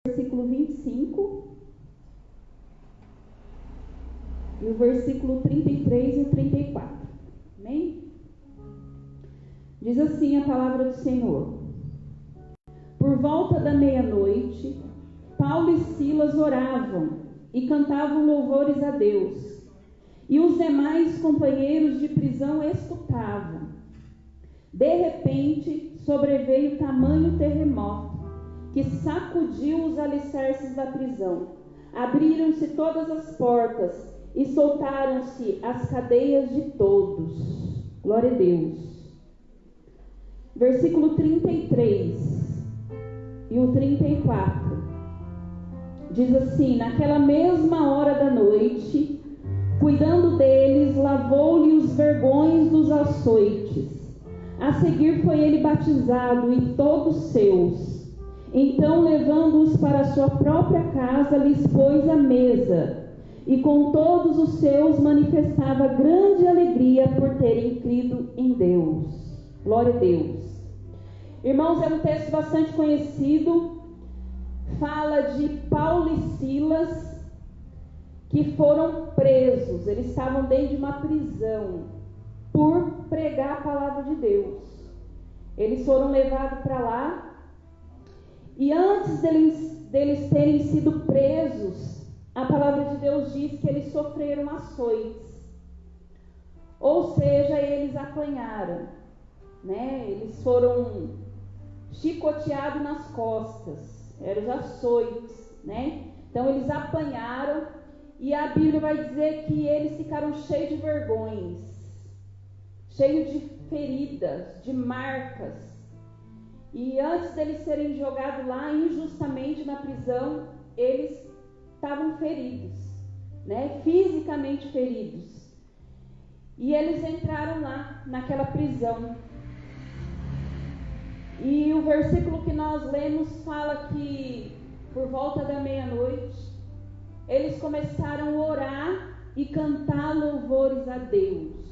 versículo 25 e o versículo 33 e o 34. Amém? Diz assim a palavra do Senhor: Por volta da meia-noite, Paulo e Silas oravam e cantavam louvores a Deus, e os demais companheiros de prisão escutavam. De repente, sobreveio tamanho terremoto que sacudiu os alicerces da prisão. Abriram-se todas as portas e soltaram-se as cadeias de todos. Glória a Deus. Versículo 33 e o 34. Diz assim: Naquela mesma hora da noite, cuidando deles, lavou-lhe os vergões dos açoites. A seguir foi ele batizado e todos seus. Então, levando-os para a sua própria casa, lhes pôs a mesa, e com todos os seus manifestava grande alegria por terem crido em Deus. Glória a Deus. Irmãos, é um texto bastante conhecido. Fala de Paulo e Silas, que foram presos. Eles estavam dentro de uma prisão por pregar a palavra de Deus. Eles foram levados para lá. E antes deles terem sido presos, a palavra de Deus diz que eles sofreram açoites. Ou seja, eles apanharam, né? Eles foram chicoteados nas costas. Eram os açoites, né? Então eles apanharam, e a Bíblia vai dizer que eles ficaram cheios de vergões, cheios de feridas, de marcas. E antes deles serem jogados lá injustamente na prisão, eles estavam feridos, né? Fisicamente feridos. E eles entraram lá naquela prisão. E o versículo que nós lemos fala que por volta da meia-noite eles começaram a orar e cantar louvores a Deus.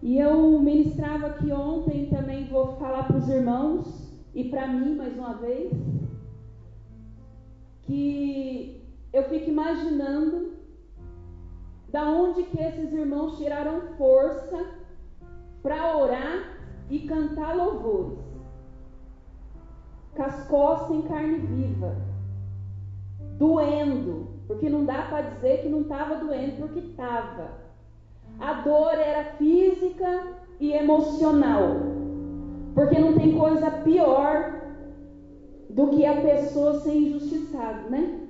E eu ministrava aqui ontem, também vou falar para os irmãos e para mim mais uma vez, que eu fico imaginando da onde que esses irmãos tiraram força para orar e cantar louvores, com as costas em carne viva, doendo, porque não dá para dizer que não estava doendo, porque estava. A dor era física e emocional, porque não tem coisa pior do que a pessoa ser injustiçada, né?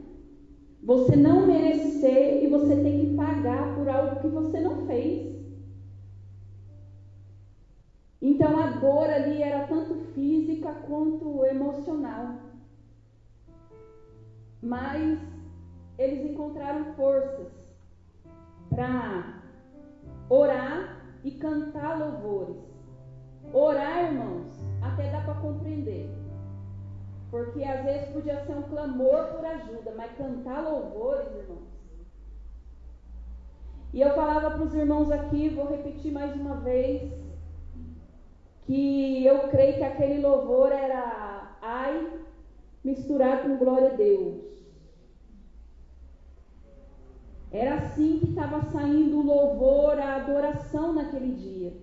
Você não merecer e você tem que pagar por algo que você não fez. Então a dor ali era tanto física quanto emocional. Mas eles encontraram forças para orar e cantar louvores. Orar, irmãos, até dá para compreender, porque às vezes podia ser um clamor por ajuda, mas cantar louvores, irmãos. E eu falava para os irmãos aqui, vou repetir mais uma vez, que eu creio que aquele louvor era ai misturado com glória a Deus. Era assim que estava saindo o louvor, a adoração naquele dia.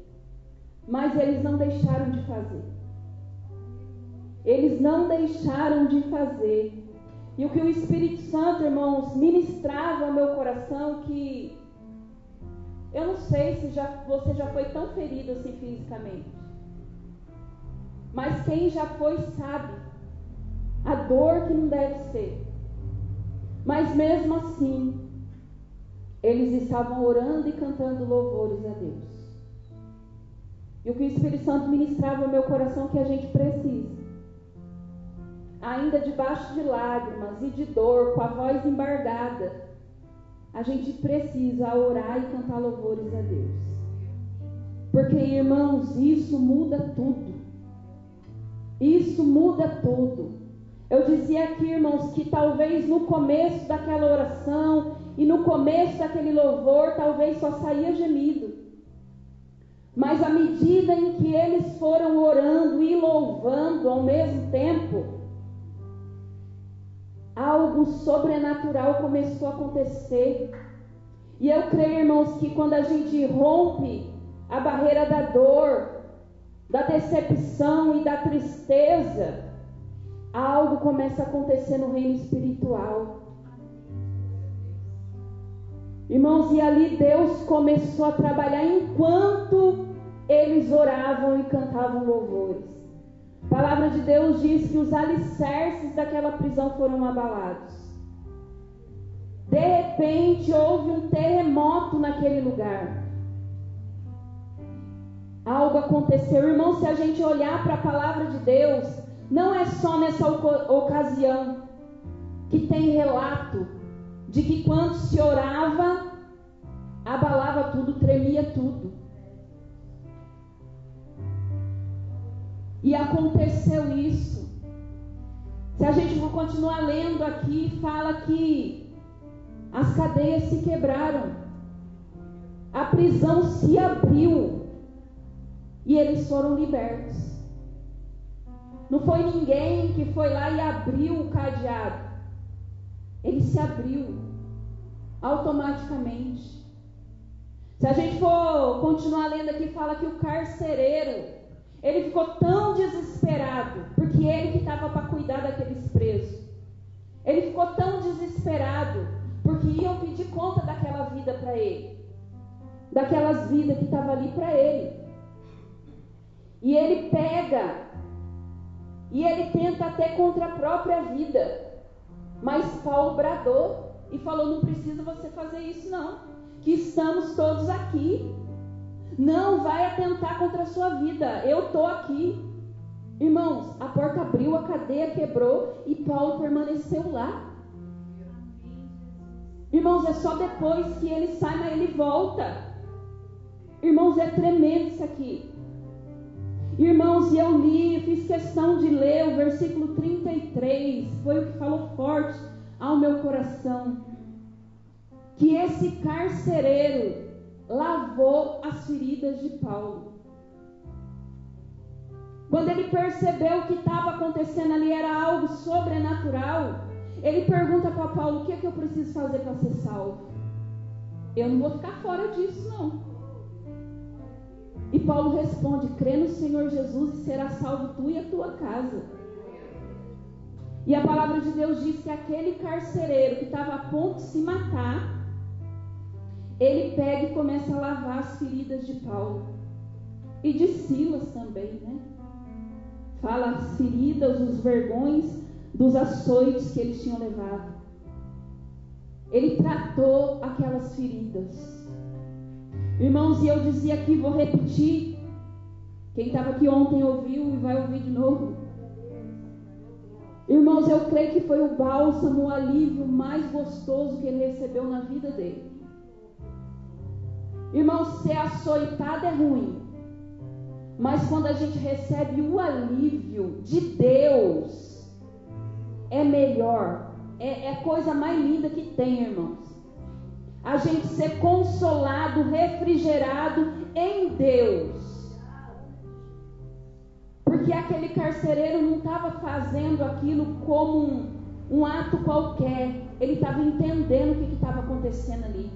Mas eles não deixaram de fazer. Eles não deixaram de fazer. E o que o Espírito Santo, irmãos, ministrava ao meu coração, que eu não sei se você já foi tão ferido assim fisicamente. Mas quem já foi sabe a dor que não deve ser. Mas mesmo assim, eles estavam orando e cantando louvores a Deus. E o que o Espírito Santo ministrava ao meu coração, que a gente precisa, ainda debaixo de lágrimas e de dor, com a voz embargada, a gente precisa orar e cantar louvores a Deus. Porque, irmãos, isso muda tudo. Isso muda tudo. Eu dizia aqui, irmãos, que talvez no começo daquela oração e no começo daquele louvor, talvez só saía gemido. Mas à medida em que eles foram orando e louvando ao mesmo tempo, algo sobrenatural começou a acontecer. E eu creio, irmãos, que quando a gente rompe a barreira da dor, da decepção e da tristeza, algo começa a acontecer no reino espiritual. Irmãos, e ali Deus começou a trabalhar enquanto eles oravam e cantavam louvores. A palavra de Deus diz que os alicerces daquela prisão foram abalados. De repente houve um terremoto naquele lugar. Algo aconteceu. Irmão, se a gente olhar para a palavra de Deus, não é só nessa ocasião que tem relato de que quando se orava, abalava tudo, tremia tudo. E aconteceu isso. Se a gente for continuar lendo aqui, fala que as cadeias se quebraram, a prisão se abriu e eles foram libertos. Não foi ninguém que foi lá e abriu o cadeado. Ele se abriu automaticamente. Se a gente for continuar lendo aqui, fala que o carcereiro, ele ficou tão desesperado, porque ele que estava para cuidar daqueles presos. Ele ficou tão desesperado, porque iam pedir conta daquela vida para ele, daquelas vidas que estavam ali para ele. E ele pega, e ele tenta até contra a própria vida. Mas Paulo bradou e falou: não precisa você fazer isso não, que estamos todos aqui. Não vai atentar contra a sua vida, eu estou aqui. Irmãos, a porta abriu, a cadeia quebrou e Paulo permaneceu lá. Irmãos, é só depois que ele sai, mas ele volta. Irmãos, é tremendo isso aqui. Irmãos, e eu li, fiz questão de ler o versículo 33, foi o que falou forte ao meu coração. Que esse carcereiro lavou as feridas de Paulo. Quando ele percebeu que estava acontecendo ali era algo sobrenatural, ele pergunta para Paulo: o que é que eu preciso fazer para ser salvo? Eu não vou ficar fora disso não. E Paulo responde: crê no Senhor Jesus e será salvo tu e a tua casa. E a palavra de Deus diz que aquele carcereiro que estava a ponto de se matar, ele pega e começa a lavar as feridas de Paulo. E de Silas também, né? Fala as feridas, os vergões dos açoites que eles tinham levado. Ele tratou aquelas feridas. Irmãos, e eu dizia aqui, vou repetir. Quem estava aqui ontem ouviu e vai ouvir de novo. Irmãos, eu creio que foi o bálsamo, o alívio mais gostoso que ele recebeu na vida dele. Irmãos, ser açoitado é ruim. Mas quando a gente recebe o alívio de Deus, é melhor. É a coisa mais linda que tem, irmãos. A gente ser consolado, refrigerado em Deus. Porque aquele carcereiro não estava fazendo aquilo como um ato qualquer. Ele estava entendendo o que estava acontecendo ali.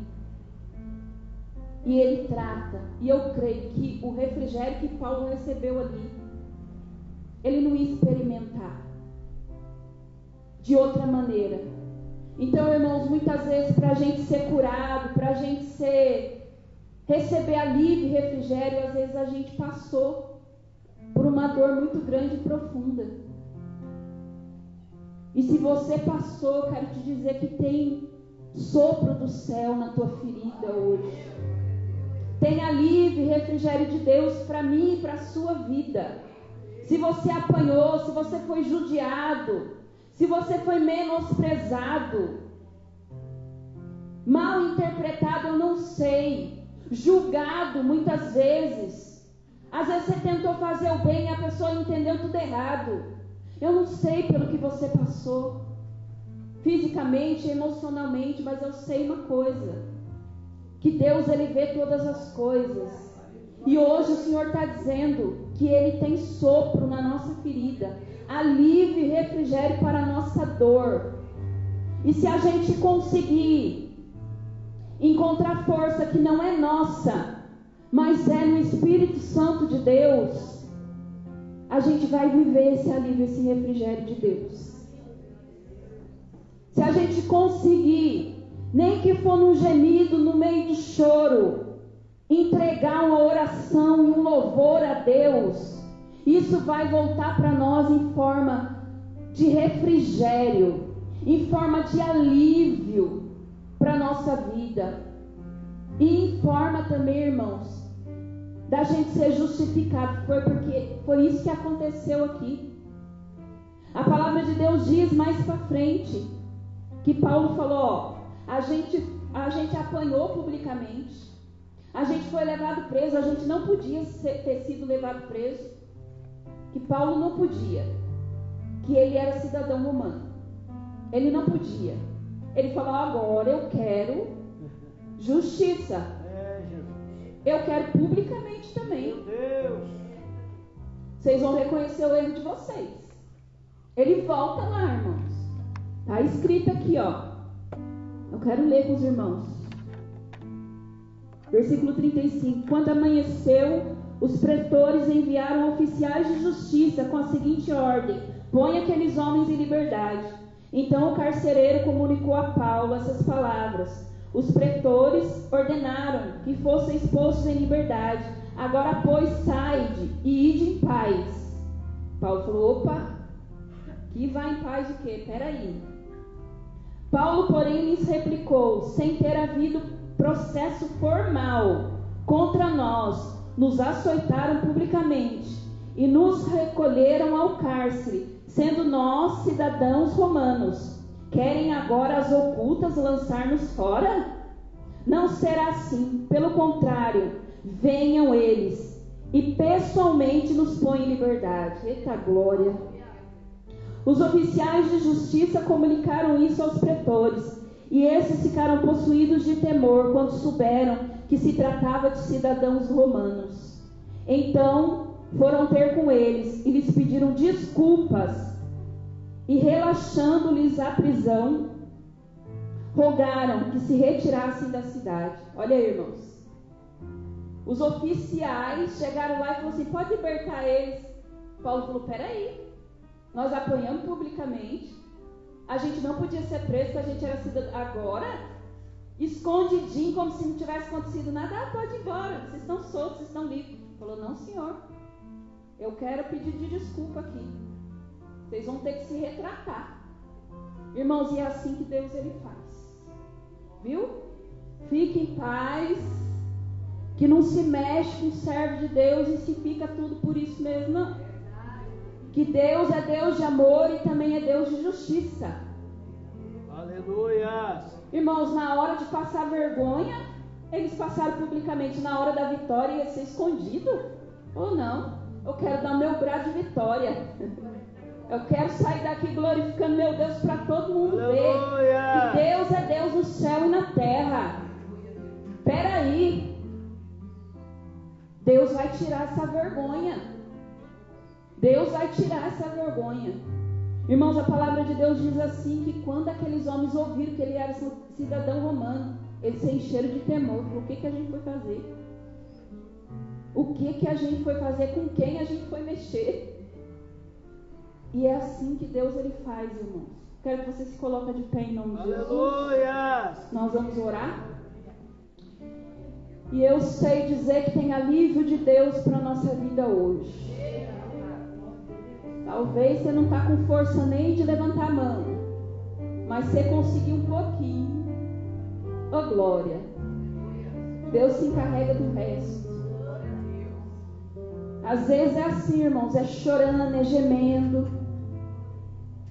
E ele trata. E eu creio que o refrigério que Paulo recebeu ali, ele não ia experimentar de outra maneira. Então, irmãos, muitas vezes para a gente ser curado, para a gente receber alívio e refrigério, às vezes a gente passou por uma dor muito grande e profunda. E se você passou, eu quero te dizer que tem sopro do céu na tua ferida hoje. Tem alívio e refrigério de Deus para mim e para a sua vida. Se você apanhou, se você foi judiado, se você foi menosprezado, mal interpretado, eu não sei, julgado muitas vezes. Às vezes você tentou fazer o bem e a pessoa entendeu tudo errado. Eu não sei pelo que você passou, fisicamente, emocionalmente, mas eu sei uma coisa, que Deus, Ele vê todas as coisas. E hoje o Senhor está dizendo que Ele tem sopro na nossa ferida, alívio e refrigério para a nossa dor. E se a gente conseguir encontrar força que não é nossa, mas é no Espírito Santo de Deus, a gente vai viver esse alívio, esse refrigério de Deus. Se a gente conseguir, nem que for num gemido, no meio do choro, entregar uma oração e um louvor a Deus, isso vai voltar para nós em forma de refrigério, em forma de alívio para a nossa vida. E em forma também, irmãos, da gente ser justificado. Foi isso que aconteceu aqui. A palavra de Deus diz mais para frente que Paulo falou, ó, a gente apanhou publicamente, a gente foi levado preso, a gente não podia ter sido levado preso, que Paulo não podia, que ele era cidadão romano, ele não podia. Ele falou, agora eu quero justiça, eu quero publicamente também. Meu Deus. Vocês vão reconhecer o erro de vocês. Ele volta lá, irmãos. Está escrito aqui, ó. Eu quero ler com os irmãos. Versículo 35. Quando amanheceu, os pretores enviaram oficiais de justiça com a seguinte ordem: põe aqueles homens em liberdade. Então o carcereiro comunicou a Paulo essas palavras. Os pretores ordenaram que fossem expostos em liberdade. Agora, pois, saide e ide em paz. Paulo falou, opa, que vai em paz o quê? Peraí. Paulo, porém, lhes replicou, sem ter havido processo formal contra nós, nos açoitaram publicamente e nos recolheram ao cárcere, sendo nós cidadãos romanos. Querem agora as ocultas lançar-nos fora? Não será assim, pelo contrário, venham eles e pessoalmente nos põem em liberdade. Eita glória! Os oficiais de justiça comunicaram isso aos pretores, e esses ficaram possuídos de temor quando souberam que se tratava de cidadãos romanos. Então foram ter com eles e lhes pediram desculpas, e relaxando-lhes a prisão, rogaram que se retirassem da cidade. Olha aí, irmãos. Os oficiais chegaram lá e falaram assim, pode libertar eles. Paulo falou, peraí, nós apanhamos publicamente, a gente não podia ser preso porque a gente era cidadão. Agora, escondidinho, como se não tivesse acontecido nada, pode ir embora, vocês estão soltos, vocês estão livres. Falou, não senhor, eu quero pedir de desculpa aqui, vocês vão ter que se retratar. Irmãos, e é assim que Deus ele faz, viu? Fique em paz, que não se mexe com o servo de Deus e se fica tudo por isso mesmo, não. Que Deus é Deus de amor e também é Deus de justiça. Aleluia! Irmãos, na hora de passar vergonha, eles passaram publicamente. Na hora da vitória, ia ser escondido? Ou não? Eu quero dar o meu brado de vitória. Eu quero sair daqui glorificando meu Deus para todo mundo Aleluia! ver que Deus é Deus no céu e na terra. Peraí, Deus vai tirar essa vergonha. Deus vai tirar essa vergonha. Irmãos, a palavra de Deus diz assim, que quando aqueles homens ouviram que ele era cidadão romano, eles se encheram de temor. O que a gente foi fazer? O que a gente foi fazer? Com quem a gente foi mexer? E é assim que Deus ele faz, irmãos. Quero que você se coloque de pé em nome de Jesus. Aleluia! Nós vamos orar. E eu sei dizer que tem alívio de Deus para a nossa vida hoje. Talvez você não está com força nem de levantar a mão, mas você conseguiu um pouquinho. Oh glória! Deus se encarrega do resto. Às vezes é assim, irmãos, é chorando, é gemendo,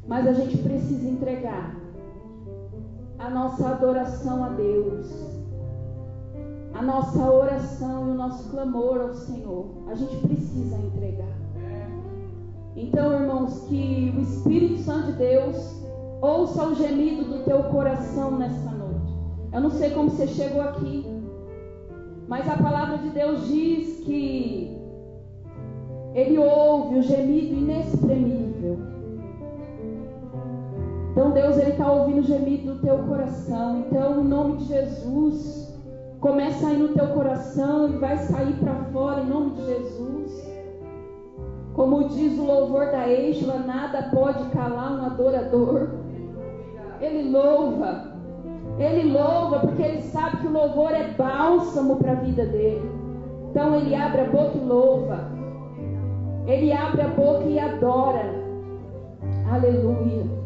mas a gente precisa entregar a nossa adoração a Deus, a nossa oração e o nosso clamor ao Senhor. A gente precisa entregar. Então, irmãos, que o Espírito Santo de Deus ouça o gemido do teu coração nessa noite. Eu não sei como você chegou aqui, mas a palavra de Deus diz que Ele ouve o gemido inexprimível Então Deus, Ele está ouvindo o gemido do teu coração. Então, em nome de Jesus, começa aí no teu coração e vai sair para fora, em nome de Jesus. Como diz o louvor da Eixla, nada pode calar um adorador. Ele louva porque ele sabe que o louvor é bálsamo para a vida dele. Então ele abre a boca e louva, ele abre a boca e adora. Aleluia.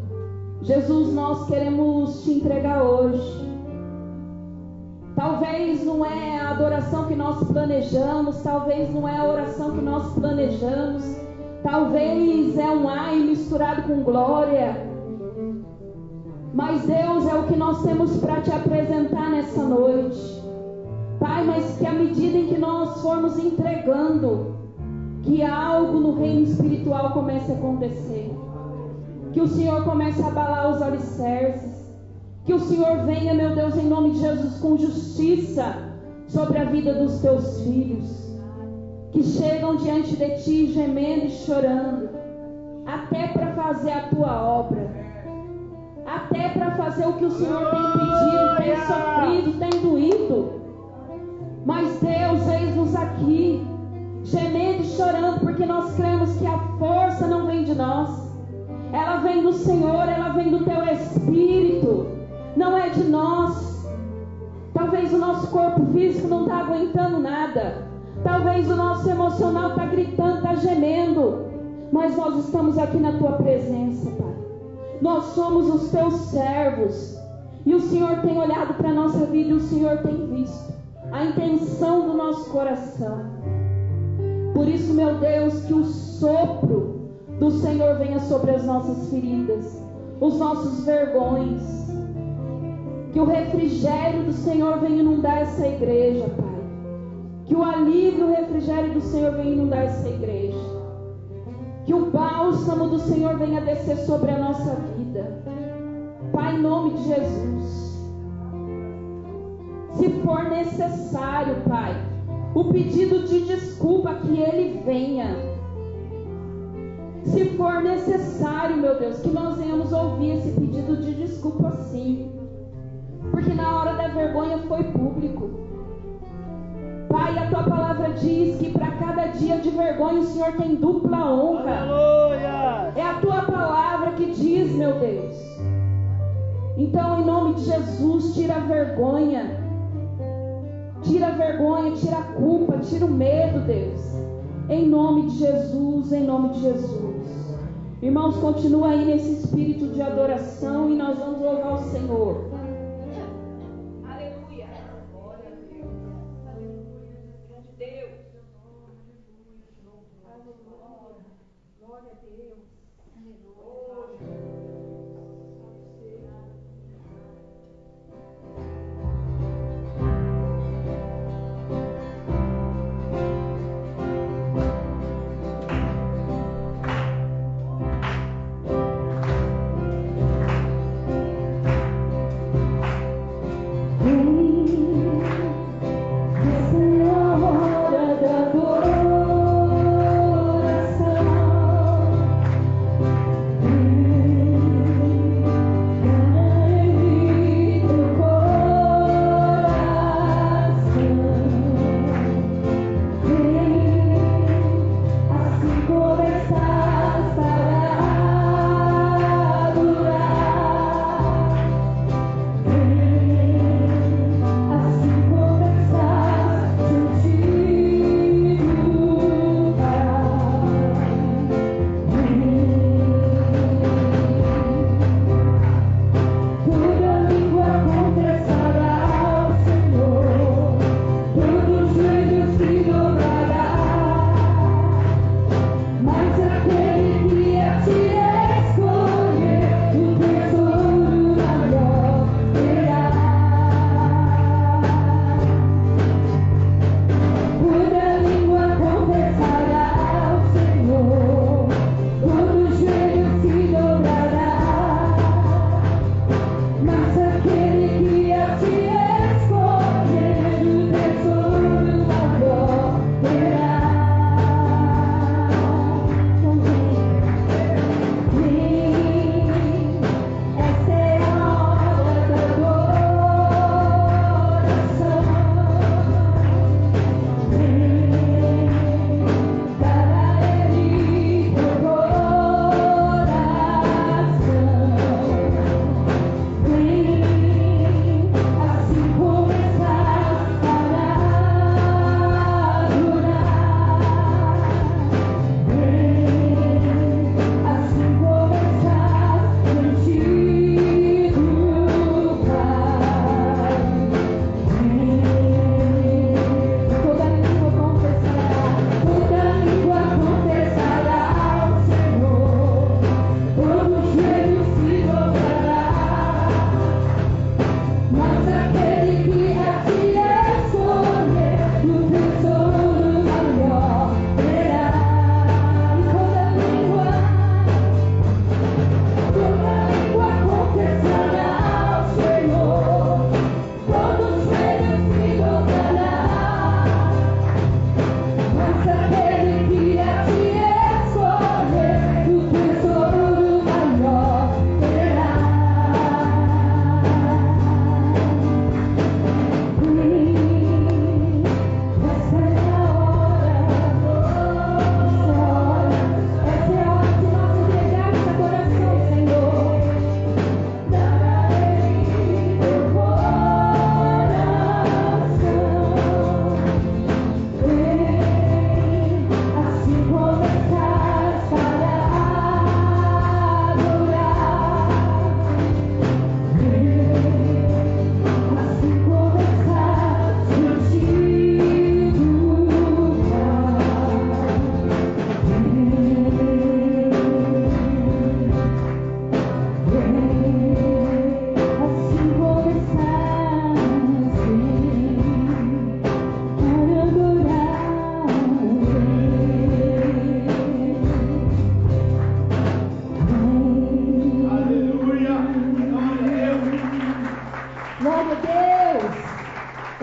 Jesus, nós queremos te entregar hoje. Talvez não é a adoração que nós planejamos, talvez não é a oração que nós planejamos, talvez é um ai misturado com glória. Mas Deus, é o que nós temos para te apresentar nessa noite. Pai, mas que à medida em que nós formos entregando, que algo no reino espiritual comece a acontecer. Que o Senhor comece a abalar os alicerces. Que o Senhor venha, meu Deus, em nome de Jesus, com justiça sobre a vida dos teus filhos. Que chegam diante de ti gemendo e chorando, até para fazer a tua obra. Até para fazer o que o Senhor tem pedido, tem sofrido, tem doído. Mas Deus, eis-nos aqui, gemendo e chorando, porque nós cremos que a força não vem de nós. Ela vem do Senhor, ela vem do teu Espírito. Não é de nós. Talvez o nosso corpo físico não está aguentando nada. Talvez o nosso emocional está gritando, está gemendo. Mas nós estamos aqui na tua presença, Pai. Nós somos os teus servos. E o Senhor tem olhado para a nossa vida e o Senhor tem visto a intenção do nosso coração. Por isso, meu Deus, que o sopro do Senhor venha sobre as nossas feridas, os nossos vergões. Que o refrigério do Senhor venha inundar essa igreja, Pai. Que o alívio e o refrigério do Senhor venha inundar essa igreja. Que o bálsamo do Senhor venha descer sobre a nossa vida. Pai, em nome de Jesus. Se for necessário, Pai, o pedido de desculpa, que Ele venha. Se for necessário, meu Deus, que nós venhamos ouvir esse pedido de desculpa sim. Porque na hora da vergonha foi público. Pai, a tua palavra diz que para cada dia de vergonha o Senhor tem dupla honra. Aleluia! É a tua palavra que diz, meu Deus. Então, em nome de Jesus, tira a vergonha. Tira a vergonha, tira a culpa, tira o medo, Deus. Em nome de Jesus, em nome de Jesus. Irmãos, continua aí nesse espírito de adoração e nós vamos louvar o Senhor. Aleluia. Glória a Deus. Aleluia. Deus. Glória a Deus.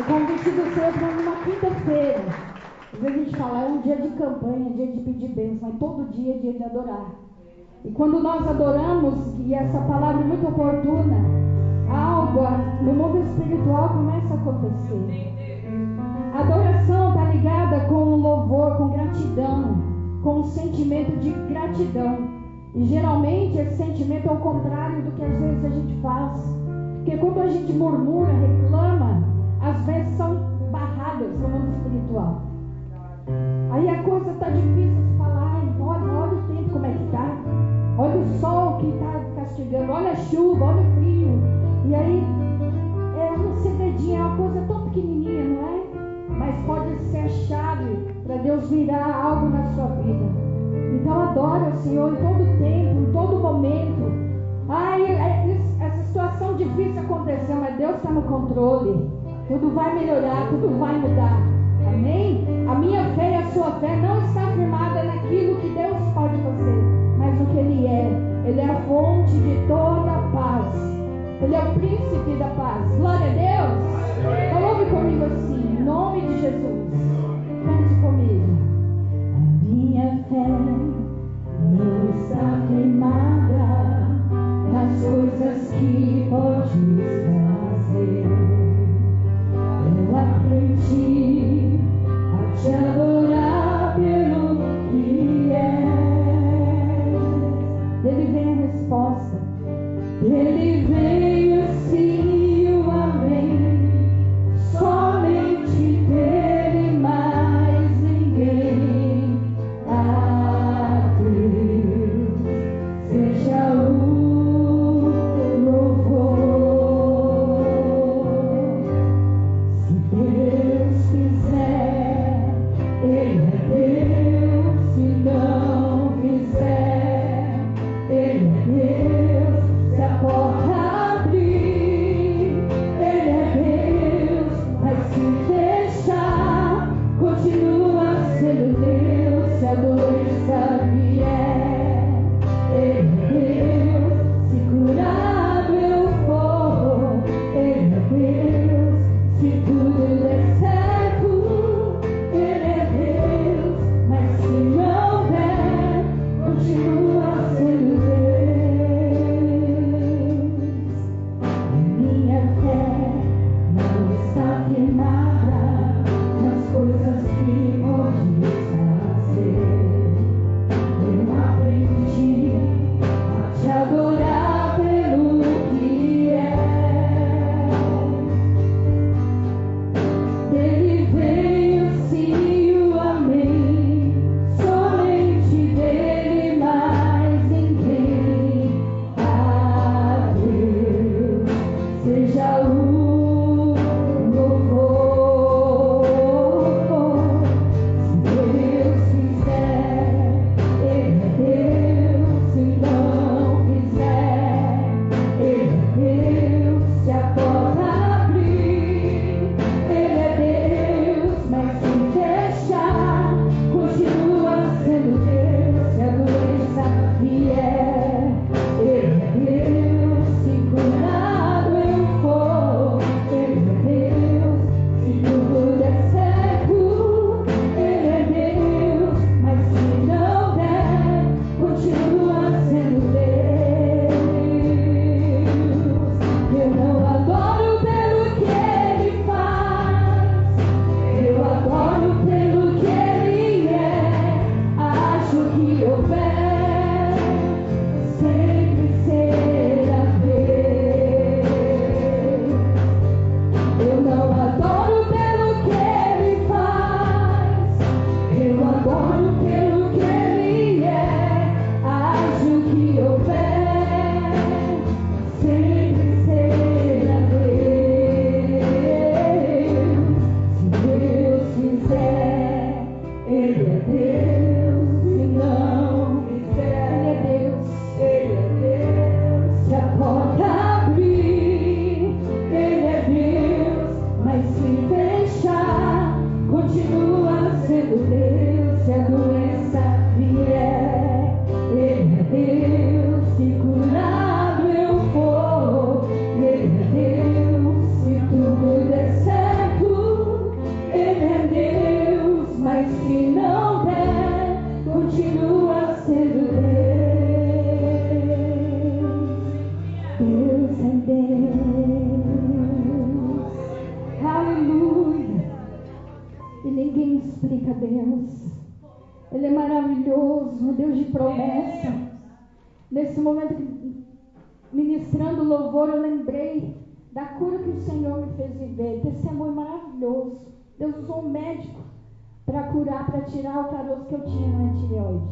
convite do Senhor para numa quinta-feira. Às vezes a gente fala, é um dia de campanha, dia de pedir bênção, mas todo dia é dia de adorar. E quando nós adoramos, e essa palavra é muito oportuna, algo no mundo espiritual começa a acontecer. A adoração está ligada com o louvor, com gratidão, com um sentimento de gratidão. E geralmente esse sentimento é o contrário do que às vezes a gente faz. Porque quando a gente murmura, reclama, às vezes são barradas no mundo espiritual. Aí a coisa está difícil de falar. Olha o tempo como é que está. Olha o sol que está castigando. Olha a chuva, olha o frio. E aí é um segredinho, é uma coisa tão pequenininha, não é? Mas pode ser a chave para Deus virar algo na sua vida. Então adore o Senhor em todo tempo, em todo momento. Essa situação difícil aconteceu, mas Deus está no controle. Tudo vai melhorar, tudo vai mudar. Amém? A minha fé e a sua fé não está firmada naquilo que Deus pode fazer, mas no que Ele é. Ele é a fonte de toda a paz. Ele é o príncipe da paz. Glória a Deus. Então ouve comigo assim, em nome de Jesus. Cante comigo. A minha fé não está firmada nas coisas que podes fazer. Eu aprendi a te adorar pelo que és. Dele vem a resposta. Dele vem o sim e o amém. Somente dele, mais ninguém. A Deus seja o louvor. Se Deus quiser, Ele é Deus. Se não quiser, Ele é Deus. Se a porta Deus. Aleluia. E ninguém explica Deus. Ele é maravilhoso, um Deus de promessa. Nesse momento, ministrando louvor, eu lembrei da cura que o Senhor me fez viver. Testemunho maravilhoso. Deus usou um médico para curar, para tirar o caroço que eu tinha na tireoide.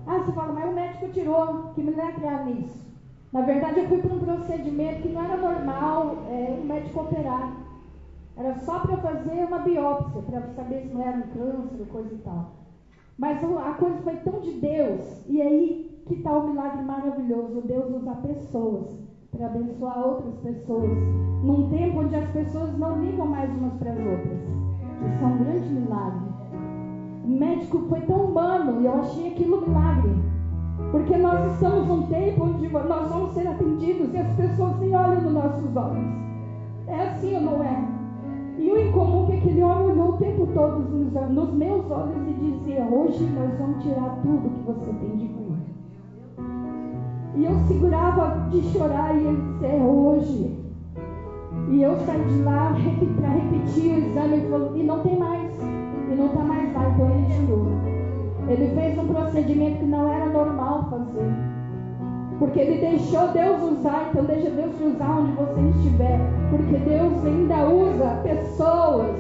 Ah, você fala, mas o médico tirou, que milagre há nisso? Na verdade, eu fui para um procedimento que não era normal, o médico operar. Era só para fazer uma biópsia, para saber se não era um câncer, coisa e tal. Mas a coisa foi tão de Deus. E aí, que tal o milagre maravilhoso? Deus usa pessoas para abençoar outras pessoas. Num tempo onde as pessoas não ligam mais umas para as outras. Isso é um grande milagre. O médico foi tão humano e eu achei aquilo um milagre. Porque nós estamos num tempo onde nós vamos ser atendidos e as pessoas nem olham nos nossos olhos. É assim ou não é? E o incomum é que aquele homem olhou o tempo todo nos meus olhos e dizia: hoje nós vamos tirar tudo que você tem de ruim. E eu segurava de chorar e ele disse: é hoje. E eu saí de lá para repetir o exame. Ele falou: e não tem mais. E não está mais lá. Então ele tirou. Ele fez um procedimento que não era normal fazer. Porque ele deixou Deus usar. Então deixa Deus te usar onde você estiver. Porque Deus ainda usa pessoas.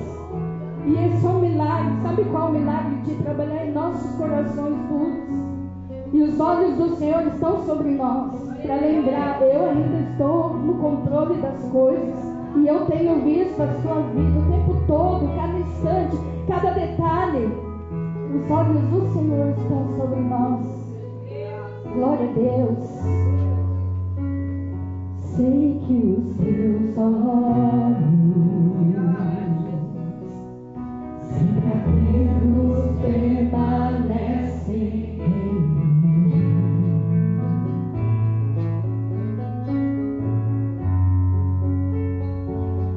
E esse é um milagre. Sabe qual é o milagre? De trabalhar em nossos corações puros. E os olhos do Senhor estão sobre nós. Para lembrar, eu ainda estou no controle das coisas. E eu tenho visto a sua vida o tempo todo, cada instante, cada detalhe. Os olhos do Senhor estão sobre nós. Glória a Deus. Sei que os teus olhos sempre atentos permanecem em mim.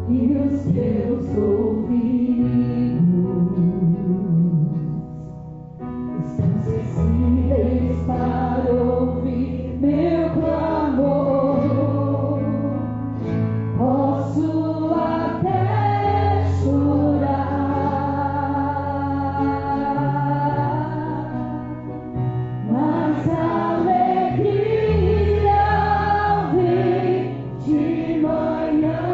E os teus ouvidos estão sensíveis para ouvir meu clamor. Posso até chorar, mas a alegria vem de manhã.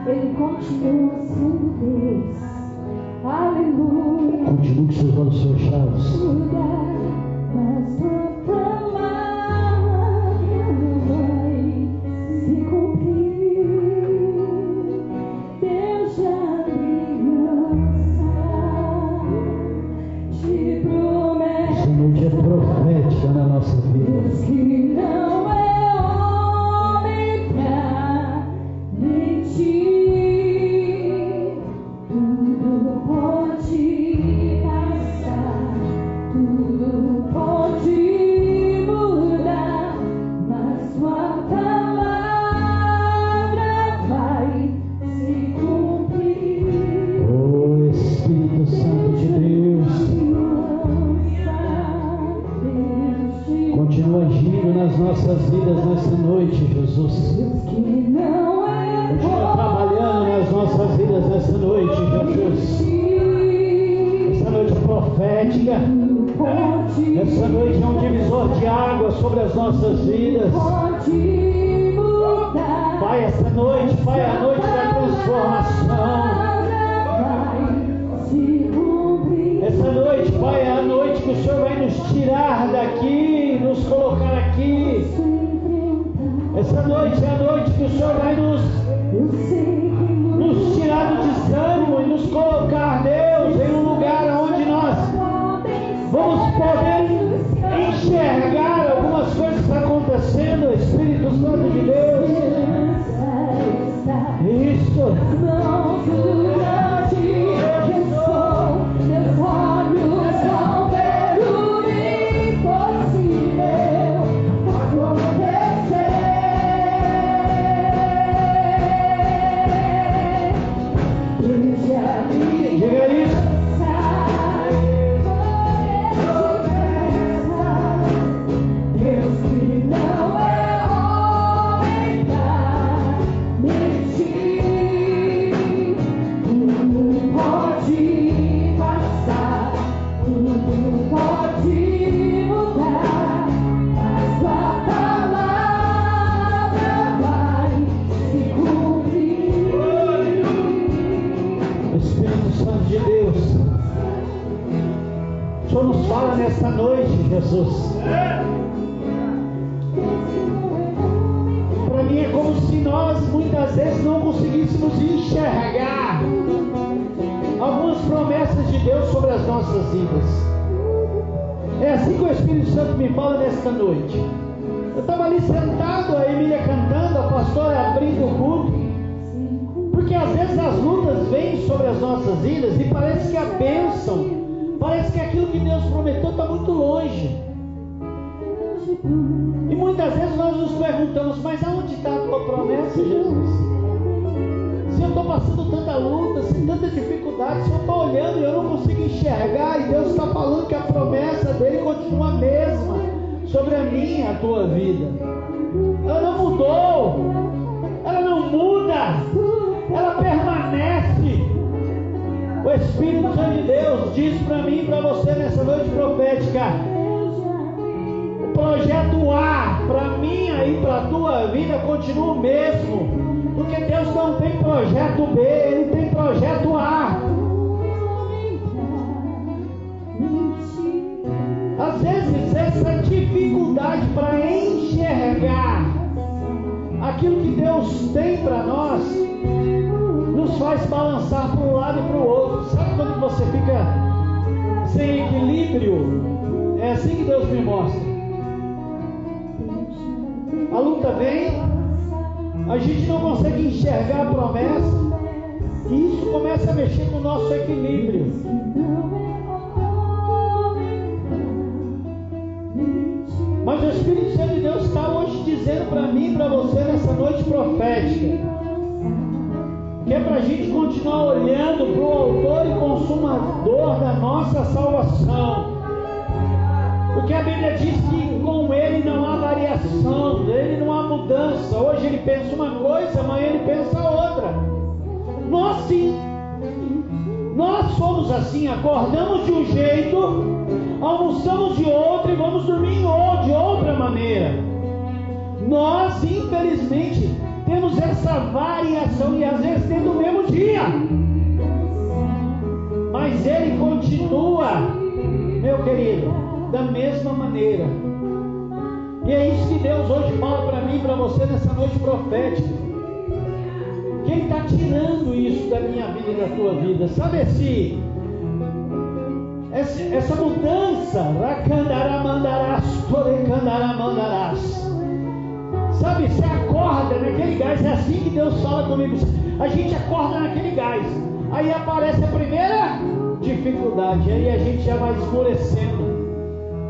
Ele continua sendo Deus. Aleluia. Continue com seus olhos fechados. Mas tua palavra vai se cumprir. Deus de aliança te promete. Essa noite é profética na nossa vida. Deus que não é homem pra mentir. Tudo pode passar, tudo pode mudar, mas tua palavra vai se cumprir. Oh Espírito Santo de Deus, continua agindo nas nossas vidas nessa noite, Jesus. Continua trabalhando nas nossas vidas nessa noite, Jesus. Essa noite profética, essa noite é um divisor de água sobre as nossas vidas. Pode mudar. Pai, essa noite, Pai, é a noite da transformação. Essa noite, Pai, é a noite que o Senhor vai nos tirar daqui, nos colocar aqui. Essa noite é a noite que o Senhor vai nos tirar do desânimo e nos colocar, Deus, em um lugar onde nós vamos poder enxergar algumas coisas acontecendo, Espírito Santo de Deus. Isso. Diga isso. Deus que não é homem pra mentir, tudo pode passar, tudo pode mudar, mas tua palavra vai se cumprir. Espírito Santo de Deus, o Senhor nos fala nesta noite, Jesus. Para mim é como se nós muitas vezes não conseguíssemos enxergar algumas promessas de Deus sobre as nossas vidas. É assim que o Espírito Santo me fala nesta noite. Eu estava ali sentado, a Emília cantando, a pastora abrindo o culto. Porque às vezes as lutas vêm sobre as nossas vidas e parece que a bênção, parece que aquilo que Deus prometeu está muito longe. E muitas vezes nós nos perguntamos, mas aonde está a tua promessa, Jesus? Se eu estou passando tanta luta, se tanta dificuldade, se eu estou olhando e eu não consigo enxergar, e Deus está falando que a promessa dele continua a mesma sobre a minha, a tua vida. Ela não mudou, ela não muda, ela permanece. O Espírito Santo de Deus diz para mim e para você nessa noite profética: o projeto A para minha e para a tua vida continua o mesmo, porque Deus não tem projeto B, Ele tem projeto A. Às vezes essa dificuldade para enxergar aquilo que Deus tem para nós nos faz balançar para um lado e para o outro. Sabe quando você fica sem equilíbrio? É assim que Deus me mostra. A luta vem, a gente não consegue enxergar a promessa, e isso começa a mexer com o nosso equilíbrio. Mas o Espírito Santo de Deus está hoje dizendo para mim e para você nessa noite profética, que é para a gente continuar olhando para o autor e consumador da nossa salvação. Porque a Bíblia diz que com Ele não há variação, nele não há mudança. Hoje Ele pensa uma coisa, amanhã Ele pensa outra. Nós sim, nós somos assim, acordamos de um jeito, almoçamos de outro e vamos dormir de outra maneira. Nós, infelizmente, temos essa variação e às vezes tem no mesmo dia. Mas Ele continua, meu querido, da mesma maneira. E é isso que Deus hoje fala para mim e para você nessa noite profética, que Ele está tirando isso da minha vida e da tua vida. Sabe essa mudança, sabe, você acorda naquele gás. É assim que Deus fala comigo. A gente acorda naquele gás, aí aparece a primeira dificuldade, aí a gente já vai esmorecendo.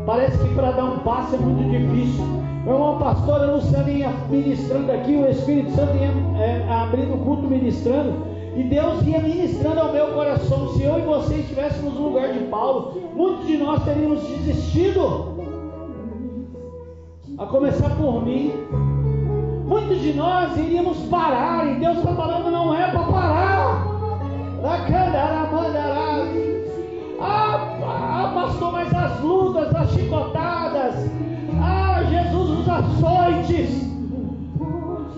Parece que para dar um passo é muito difícil. Meu irmão, a pastora Luciana ia ministrando aqui, o Espírito Santo ia abrindo o culto ministrando, e Deus ia ministrando ao meu coração. Se eu e você estivéssemos no lugar de Paulo, muitos de nós teríamos desistido, a começar por mim. Muitos de nós iríamos parar, e Deus está falando, não é para parar. Pastor, mas as lutas, as chicotadas, Jesus, os açoites.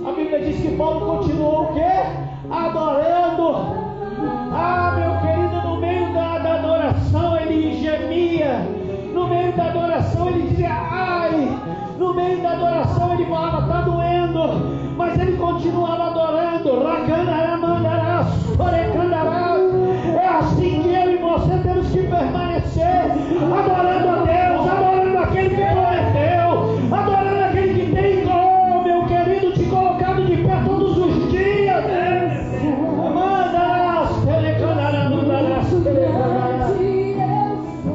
A Bíblia diz que Paulo continuou o quê? Adorando. Meu querido, no meio da adoração ele gemia. No meio da adoração ele dizia ai. No meio da adoração ele falava, está doendo. Mas ele continuava adorando. Raganaramandarás, Sorecandarás. É assim que eu e você temos que permanecer. Adorando a Deus, adorando aquele que prometeu. Adorando aquele que tem, meu querido, te colocado de pé todos os dias.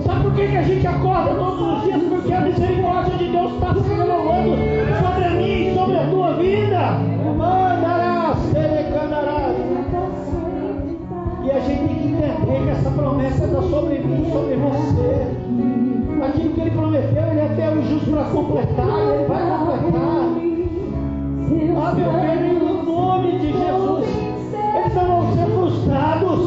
Sabe por que a gente acorda todos os dias? Porque a misericórdia de Deus está se renovando sobre a minha e sobre a tua vida. E a gente tem que entender que essa promessa está sobre mim e sobre você. Aquilo que ele prometeu, ele é até o justo para completar, e ele vai completar. Meu querido, no nome de Jesus, eles não vão ser frustrados.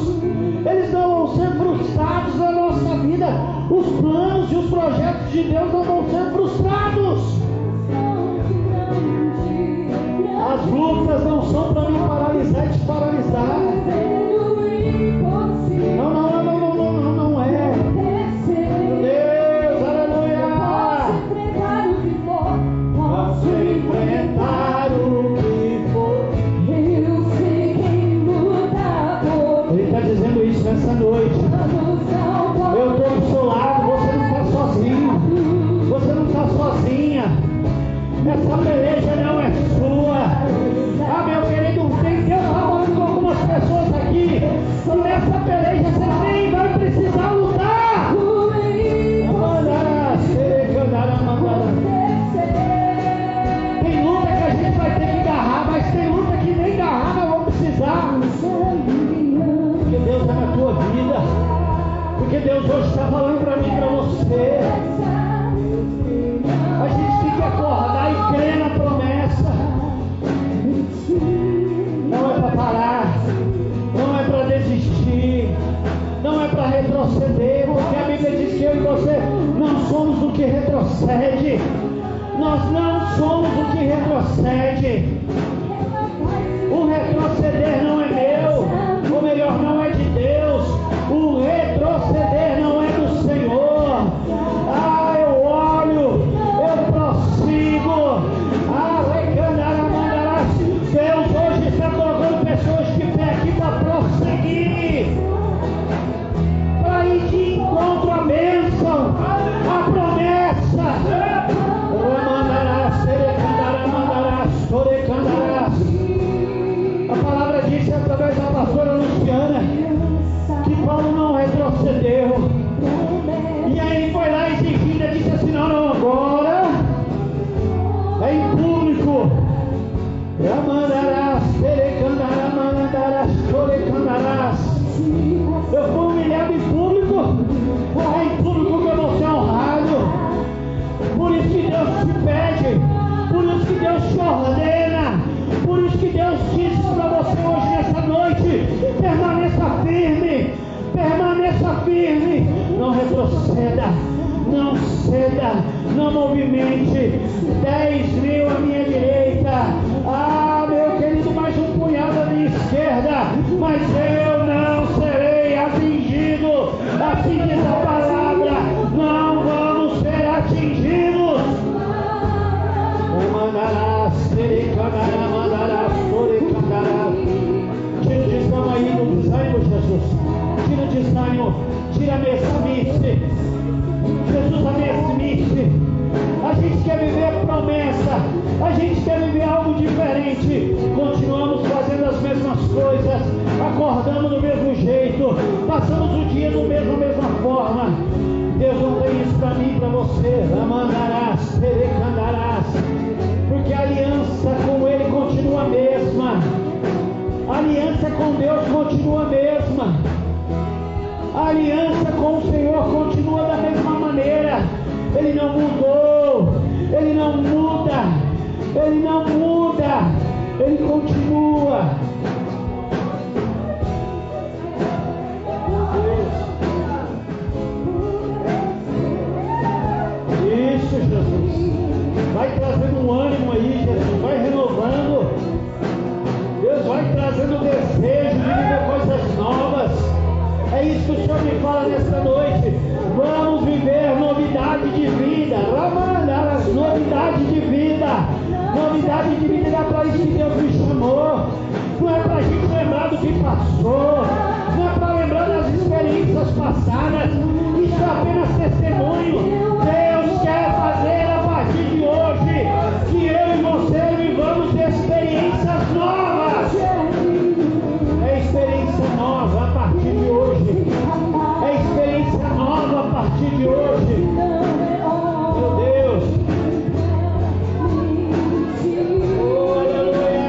Eles não vão ser frustrados na nossa vida. Os planos e os projetos de Deus não vão ser frustrados. As lutas não são para me paralisar e te paralisar. Não é. Meu Deus, aleluia. Posso enfrentar o que for. Eu sei quem luta por. Ele está dizendo isso nessa noite. Eu estou do seu lado, você não está sozinho. Você não está sozinha. Essa peleja não é sua. Meu querido, Deus está falando com algumas pessoas aqui. E nessa peleja você nem vai precisar lutar. Tem luta que a gente vai ter que agarrar, mas tem luta que nem agarrar nós vamos precisar. Porque Deus está na tua vida. Porque Deus hoje está falando para mim e para você. A gente tem que acordar e crer na promessa. Não é para parar, não é para desistir, não é para retroceder, porque a Bíblia diz que eu e você não somos o que retrocede. Nós não somos o que retrocede. O retroceder não é meu, ou melhor, não é de Deus. O retroceder não é do Senhor. Eu olho, eu prossigo. Deus hoje está colocando pessoas de pé aqui para prosseguir, para ir de encontro à bênção, à promessa. A palavra diz através da pastora Luciana que Paulo não retrocedeu. E aí ele foi lá exigindo, disse assim: não, agora é em público. Eu fui humilhado em público. É em público que eu vou ser honrado. Por isso que Deus te pede, por isso que Deus te ordena, por isso que Deus diz para você hoje nessa noite: permaneça firme, permaneça firme, não retroceda, não ceda, não movimente. 10.000 à minha direita, meu querido, mais um punhado à minha esquerda, mas eu não serei atingido. Assim diz a palavra, não vamos ser atingidos. Tira o desânimo aí, no desânimo, Jesus. Tira o desânimo, tira a mesmice. Jesus, a mesmice. A gente quer viver a promessa, a gente quer viver algo diferente. Continuamos fazendo as mesmas coisas, acordamos do mesmo jeito, passamos o dia da mesma forma. Deus não tem isso para mim e para você. Amandarás, perecandarás, porque a aliança com Ele continua a mesma. A aliança com Deus continua a mesma. A aliança com o Senhor continua da mesma maneira. Ele não mudou, Ele não muda, Ele não muda, Ele continua. Isso, Jesus. Vai trazendo um ânimo aí, Jesus. Vai renovando. trazendo desejo de viver coisas novas. É isso que o Senhor me fala nesta noite. Vamos viver novidade de vida. Ramandaras, novidade de vida. Novidade de vida é para isso que Deus me chamou. Não é para a gente lembrar do que passou. Não é para lembrar das experiências passadas. Isso é apenas testemunho. Deus quer fazer a partir de hoje que eu e você vivamos experiências novas. É experiência nova a partir de hoje. É experiência nova a partir de hoje. Meu Deus. Oh, aleluia.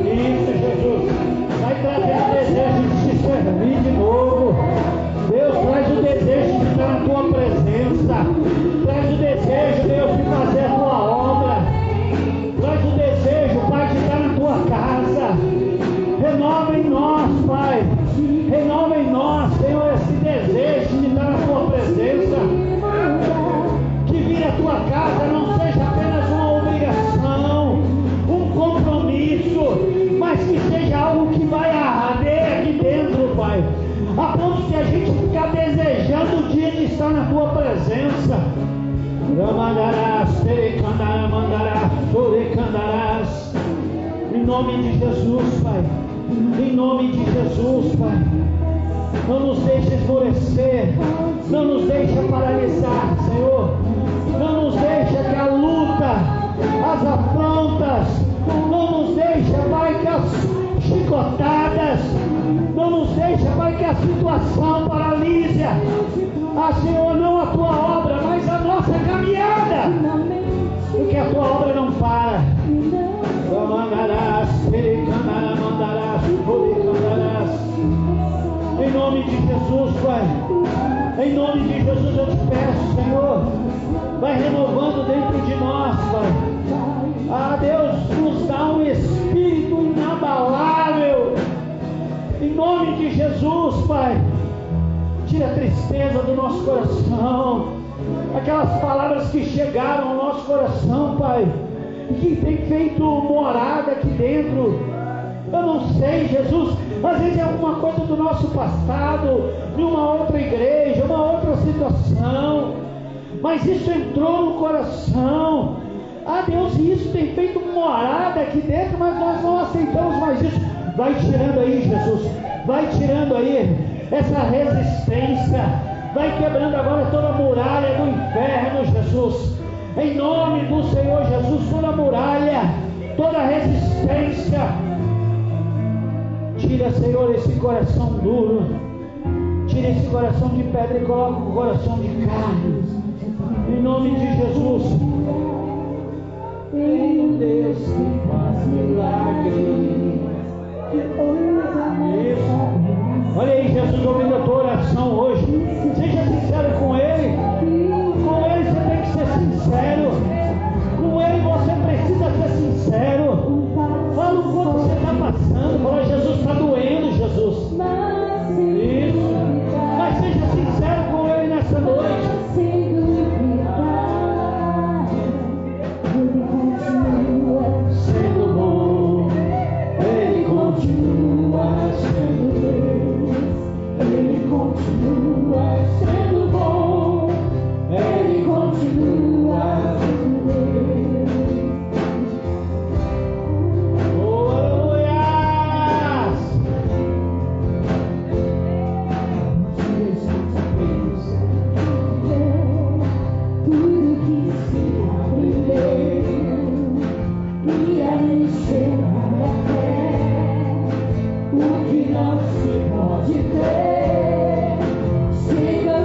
Isso, Jesus. Vai trazer desejo de te servir de novo. Deus, traz o desejo de estar na tua presença. Traz o desejo, Deus, de fazer a tua obra. Traz o desejo, Pai, de estar na tua casa. Renova em nós, Pai. Renova em nós, Senhor, esse desejo de estar na tua presença. Que vir à tua casa não seja apenas uma obrigação, um compromisso, mas que seja algo que vai arder aqui dentro, Pai. A ponto de a gente ficar desejando o dia de estar na tua presença. Em nome de Jesus, Pai. Em nome de Jesus, Pai. Não nos deixe esmorecer. Não nos deixe paralisar, Senhor. Não nos deixe que a luta, as afrontas, não nos deixe, Pai, que as chicotadas, não nos deixe, Pai, que a situação paralise. Senhor, não a tua obra, mas a nossa caminhada, porque a tua obra não para. Em nome de Jesus, Pai. Em nome de Jesus eu te peço, Senhor, vai renovando dentro de nós, Pai. Deus, nos dá um espírito inabalável. Em nome de Jesus, Pai. Tira a tristeza do nosso coração. Aquelas palavras que chegaram ao nosso coração, Pai, e que tem feito morada aqui dentro. Eu não sei, Jesus, às vezes é alguma coisa do nosso passado, de uma outra igreja, uma outra situação, mas isso entrou no coração. Deus, isso tem feito morada aqui dentro, mas nós não aceitamos mais isso. Vai tirando aí, Jesus, vai tirando aí essa resistência, vai quebrando agora toda a muralha do inferno, Jesus. Em nome do Senhor Jesus, toda a muralha, toda a resistência. Tira, Senhor, esse coração duro. Tira esse coração de pedra e coloca o coração de carne. Em nome de Jesus. Tem um Deus que faz milagres. Isso. Olha aí, Jesus ouvindo a tua oração hoje. Seja sincero com Ele. Com Ele você tem que ser sincero. Com Ele você precisa ser sincero. Fala o quanto você está passando. Fala, Jesus, está doendo, Jesus. Isso. Mas seja sincero com Ele nessa noite. Sendo bom, Ele continua sendo Deus. Ele continua sendo bom. Ele continua sendo Deus. Oh, aleluia! Tudo que se aprendeu e a encher a fé, o que não se pode ter, chega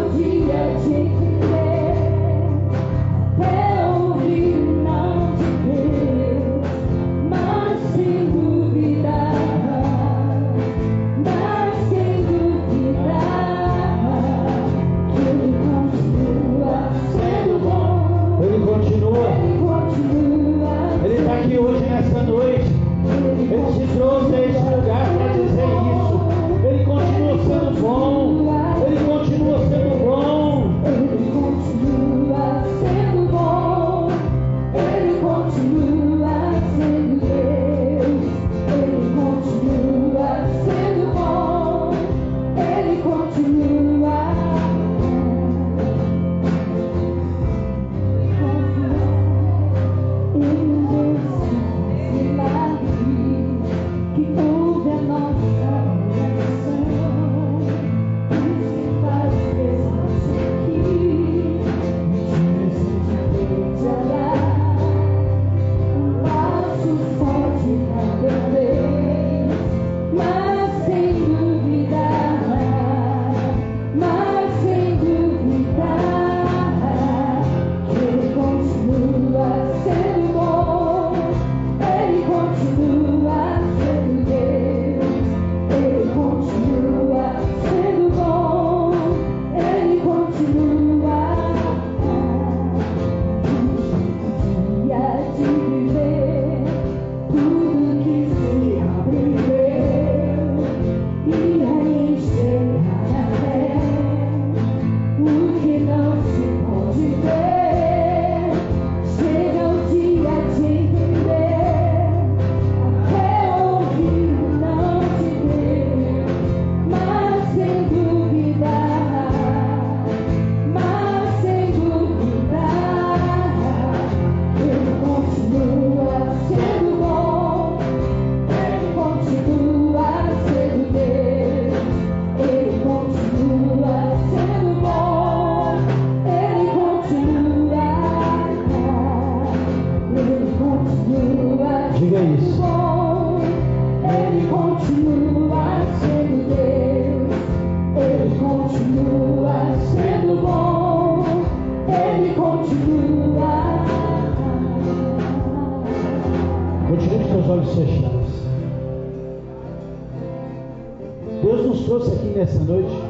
Nessa noite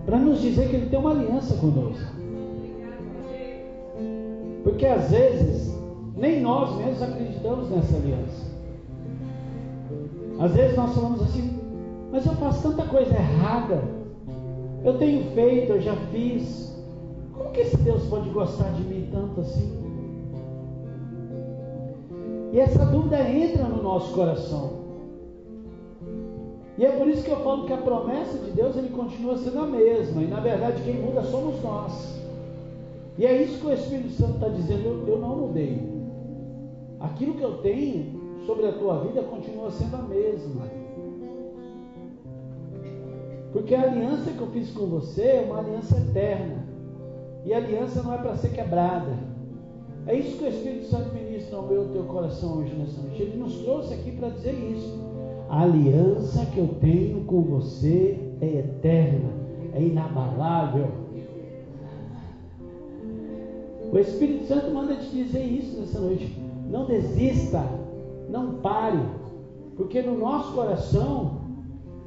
para nos dizer que Ele tem uma aliança conosco, porque às vezes nem nós mesmos acreditamos nessa aliança. Às vezes nós falamos assim: mas eu faço tanta coisa errada, eu tenho feito, eu já fiz, como que esse Deus pode gostar de mim tanto assim? E essa dúvida entra no nosso coração. E é por isso que eu falo que a promessa de Deus, Ele continua sendo a mesma. E na verdade quem muda somos nós. E é isso que o Espírito Santo está dizendo: eu não mudei. Aquilo que eu tenho sobre a tua vida continua sendo a mesma. Porque a aliança que eu fiz com você é uma aliança eterna. E a aliança não é para ser quebrada. É isso que o Espírito Santo ministra ao meu e ao teu coração hoje nessa noite. Ele nos trouxe aqui para dizer isso. A aliança que eu tenho com você é eterna, é inabalável. O Espírito Santo manda te dizer isso nessa noite. Não desista, não pare, porque no nosso coração,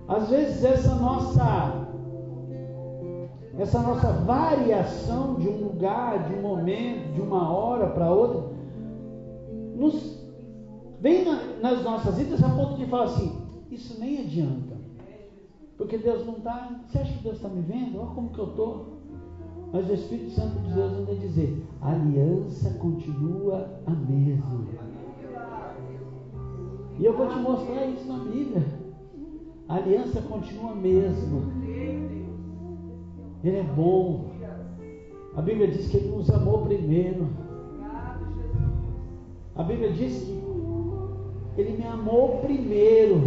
às vezes essa nossa variação de um lugar, de um momento, de uma hora para outra, nos vem nas nossas vidas a ponto de falar assim: isso nem adianta, porque Deus não está. Você acha que Deus está me vendo? Olha como que eu estou. Mas o Espírito Santo de Deus anda a dizer: a aliança continua a mesma. E eu vou te mostrar isso na Bíblia. A aliança continua a mesma. Ele é bom. A Bíblia diz que Ele nos amou primeiro. A Bíblia diz que Ele me amou primeiro,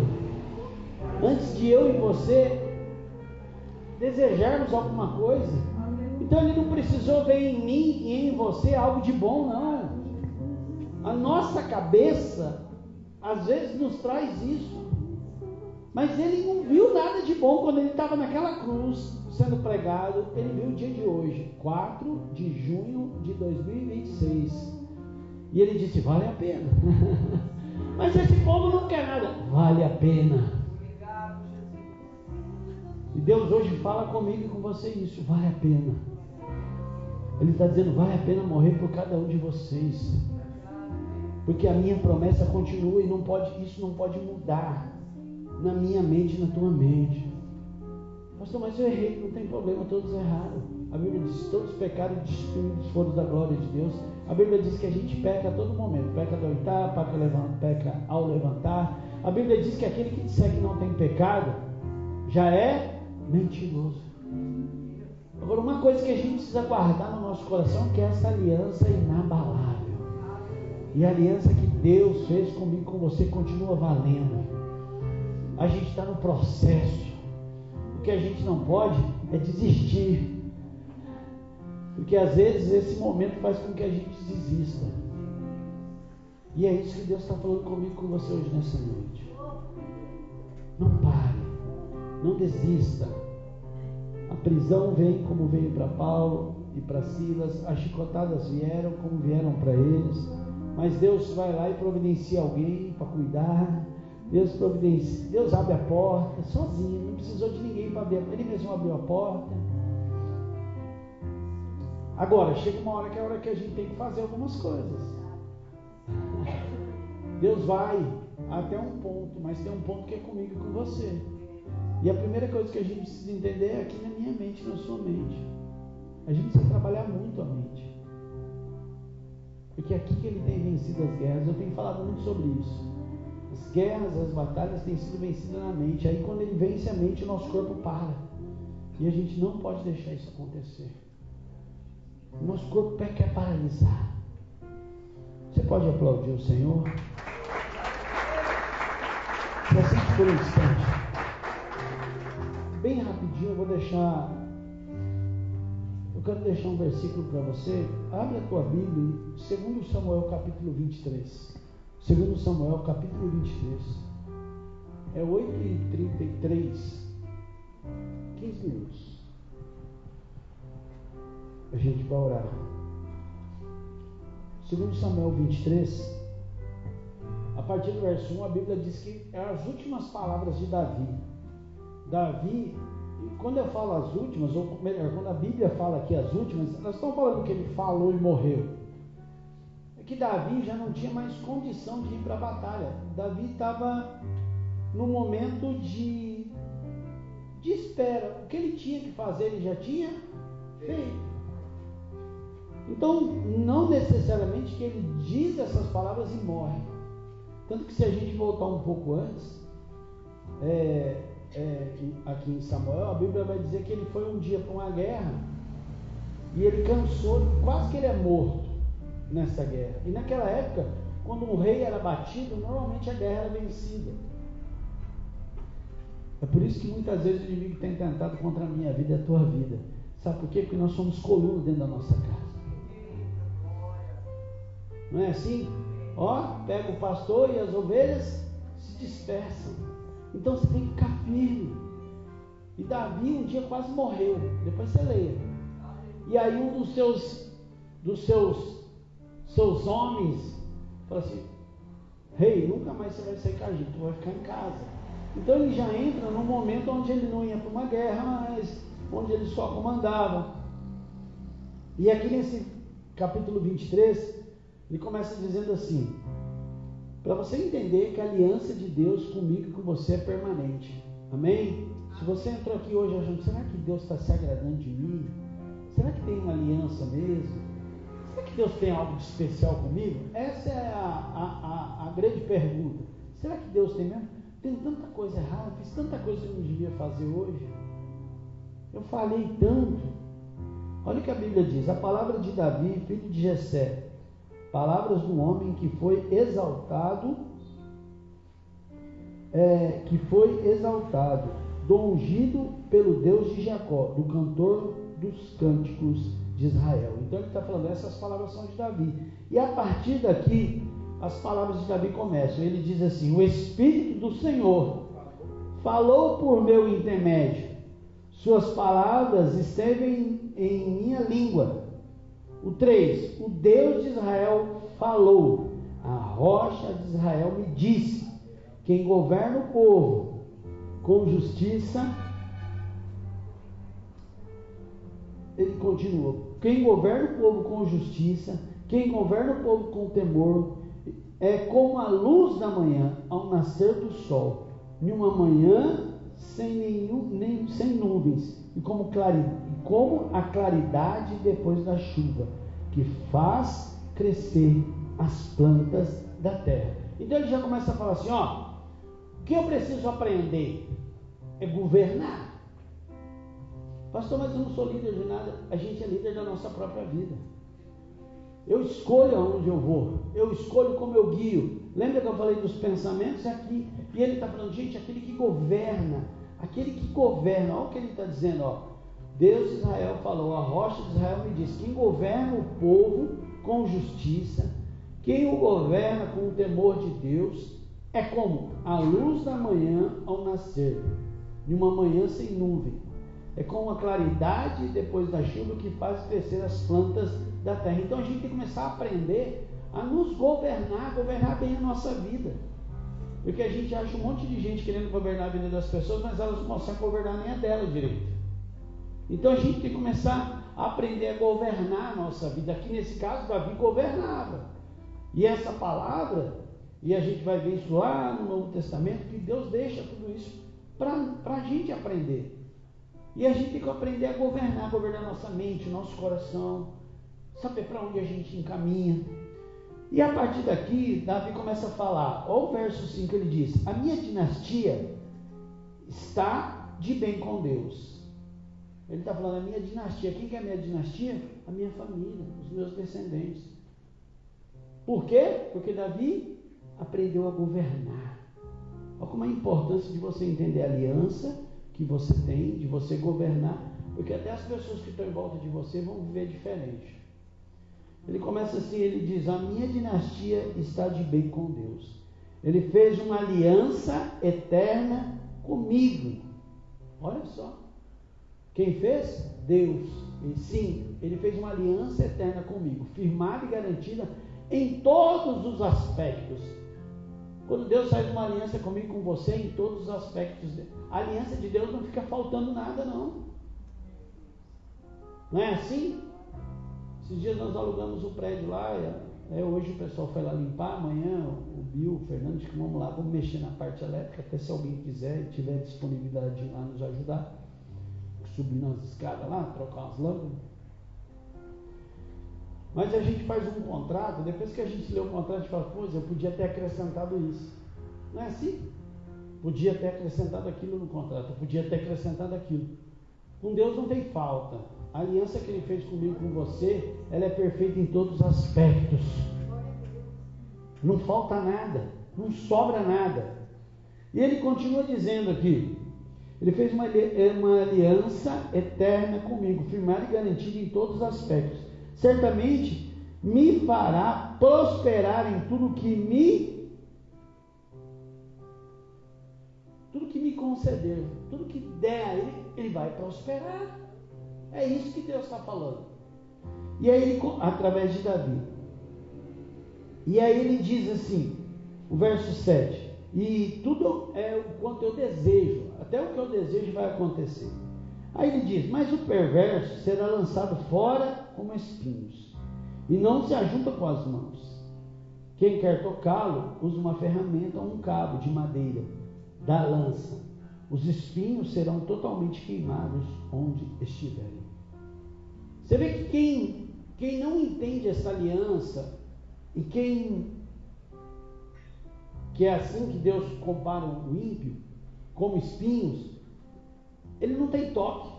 antes de eu e você desejarmos alguma coisa. Então Ele não precisou ver em mim e em você algo de bom, não. A nossa cabeça às vezes nos traz isso, mas Ele não viu nada de bom quando Ele estava naquela cruz sendo pregado. Ele viu o dia de hoje, 4 de junho de 2026, e Ele disse: vale a pena. Mas esse povo não quer nada. Vale a pena. E Deus hoje fala comigo e com você isso: vale a pena. Ele está dizendo: vale a pena morrer por cada um de vocês, porque a minha promessa continua e isso não pode mudar na minha mente e na tua mente. Pastor, mas eu errei. Não tem problema, todos erraram. A Bíblia diz: todos pecaram e destruídos foram da glória de Deus. A Bíblia diz que a gente peca a todo momento. Peca ao deitar, peca ao levantar, A Bíblia diz que aquele que disser que não tem pecado já é mentiroso. Agora, uma coisa que a gente precisa guardar no nosso coração, que é essa aliança inabalável. E a aliança que Deus fez comigo, com você, continua valendo. A gente está no processo. O que a gente não pode é desistir. Porque às vezes esse momento faz com que a gente desista. E é isso que Deus está falando comigo, com você hoje nessa noite. Não pare. Não desista. A prisão vem como veio para Paulo e para Silas. As chicotadas vieram como vieram para eles. Mas Deus vai lá e providencia alguém para cuidar. Deus abre a porta sozinho. Não precisou de ninguém para abrir. Ele mesmo abriu a porta. Agora, chega uma hora que é a hora que a gente tem que fazer algumas coisas. Deus vai até um ponto, mas tem um ponto que é comigo e com você. E a primeira coisa que a gente precisa entender é aqui na minha mente, na sua mente. A gente precisa trabalhar muito a mente. Porque é aqui que ele tem vencido as guerras. Eu tenho falado muito sobre isso. As guerras, as batalhas têm sido vencidas na mente. Aí quando ele vence a mente, o nosso corpo para. E a gente não pode deixar isso acontecer. O nosso corpo quer paralisar. Você pode aplaudir o Senhor? Só por um instante. Bem rapidinho, eu quero deixar um versículo para você. Abre a tua Bíblia, 2 Samuel capítulo 23. 2 Samuel capítulo 23. É 8h33. 15 minutos. A gente vai orar. 2 Samuel 23. A partir do verso 1, a Bíblia diz que é as últimas palavras de Davi. Davi, quando eu falo as últimas, ou melhor, quando a Bíblia fala aqui as últimas, nós estamos falando que ele falou e morreu. É que Davi já não tinha mais condição de ir para a batalha. Davi estava no momento de espera. O que ele tinha que fazer, ele já tinha feito. Então, não necessariamente que ele diz essas palavras e morre. Tanto que se a gente voltar um pouco antes, aqui em Samuel, a Bíblia vai dizer que ele foi um dia para uma guerra e ele cansou, quase que ele é morto nessa guerra. E naquela época, quando um rei era batido, normalmente a guerra era vencida. É por isso que muitas vezes o inimigo tem tentado contra a minha vida e a tua vida. Sabe por quê? Porque nós somos colunas dentro da nossa casa. Não é assim? Pega o pastor e as ovelhas se dispersam. Então você tem que ficar firme. E Davi um dia quase morreu. Depois você leia. E aí um dos seus homens falou assim: rei, nunca mais você vai sair com a gente, tu vai ficar em casa. Então ele já entra num momento onde ele não ia para uma guerra, mas onde ele só comandava. E aqui nesse capítulo 23, ele começa dizendo assim, para você entender que a aliança de Deus comigo e com você é permanente. Amém? Se você entrou aqui hoje achando, será que Deus está se agradando de mim? Será que tem uma aliança mesmo? Será que Deus tem algo de especial comigo? Essa é a grande pergunta. Será que Deus tem mesmo? Tem tanta coisa errada, fiz tanta coisa que eu não devia fazer hoje. Eu falei tanto. Olha o que a Bíblia diz. A palavra de Davi, filho de Jessé. Palavras do homem que foi exaltado, do ungido pelo Deus de Jacó, do cantor dos cânticos de Israel. Então ele está falando, essas palavras são de Davi. E a partir daqui, as palavras de Davi começam. Ele diz assim: o Espírito do Senhor falou por meu intermédio, suas palavras esteve em minha língua. O 3, o Deus de Israel falou, a rocha de Israel me disse, quem governa o povo com justiça, ele continua, quem governa o povo com justiça, quem governa o povo com temor, é como a luz da manhã ao nascer do sol, em uma manhã sem nuvens, e como a claridade depois da chuva, que faz crescer as plantas da terra. Então ele já começa a falar assim, que eu preciso aprender? É governar. Pastor, mas eu não sou líder de nada. A gente é líder da nossa própria vida. Eu escolho aonde eu vou. Eu escolho como eu guio. Lembra que eu falei dos pensamentos aqui? E ele está falando, gente, aquele que governa. Aquele que governa. Olha o que ele está dizendo, ó. Deus de Israel falou, a rocha de Israel me diz, quem governa o povo com justiça, quem o governa com o temor de Deus, é como a luz da manhã ao nascer, de uma manhã sem nuvem. É como a claridade depois da chuva que faz crescer as plantas da terra. Então a gente tem que começar a aprender a nos governar bem a nossa vida. Porque a gente acha um monte de gente querendo governar a vida das pessoas, mas elas não conseguem governar nem a dela direito. Então a gente tem que começar a aprender a governar a nossa vida. Aqui nesse caso, Davi governava. E essa palavra, e a gente vai ver isso lá no Novo Testamento, que Deus deixa tudo isso para a gente aprender. E a gente tem que aprender a governar nossa mente, nosso coração, saber para onde a gente encaminha. E a partir daqui, Davi começa a falar, olha o verso 5, ele diz, a minha dinastia está de bem com Deus. Ele está falando, a minha dinastia, quem que é a minha dinastia? A minha família, os meus descendentes. Por quê? Porque Davi aprendeu a governar. Olha como é a importância de você entender a aliança que você tem, de você governar, porque até as pessoas que estão em volta de você vão viver diferente. Ele começa assim, ele diz, a minha dinastia está de bem com Deus. Ele fez uma aliança eterna comigo. Olha só. Quem fez? Deus. E sim, ele fez uma aliança eterna comigo, firmada e garantida em todos os aspectos. Quando Deus faz uma aliança comigo, com você, em todos os aspectos, a aliança de Deus não fica faltando nada, não. Não é assim? Esses dias nós alugamos o prédio lá, hoje o pessoal foi lá limpar, amanhã o Bill, o Fernando, que vamos lá, vamos mexer na parte elétrica, até se alguém quiser e tiver disponibilidade de ir lá nos ajudar, subir nas escadas lá, trocar umas lâmpadas. Mas a gente faz um contrato, depois que a gente lê o contrato, a gente fala, pois, eu podia ter acrescentado isso. Não é assim? Podia ter acrescentado aquilo no contrato, eu podia ter acrescentado aquilo. Com Deus não tem falta. A aliança que Ele fez comigo, com você, ela é perfeita em todos os aspectos. Não falta nada, não sobra nada. E Ele continua dizendo aqui, Ele fez uma aliança eterna comigo, firmada e garantida em todos os aspectos. Certamente me fará prosperar em tudo que me conceder, tudo que der a ele vai prosperar. É isso que Deus está falando. E aí ele, através de Davi, e aí ele diz assim, o verso 7, e tudo é o quanto eu desejo, até o que eu desejo vai acontecer. Aí ele diz, mas o perverso será lançado fora como espinhos, e não se ajunta com as mãos. Quem quer tocá-lo, usa uma ferramenta ou um cabo de madeira da lança. Os espinhos serão totalmente queimados onde estiverem. Você vê que quem não entende essa aliança, e que é assim que Deus compara o ímpio, como espinhos, ele não tem toque.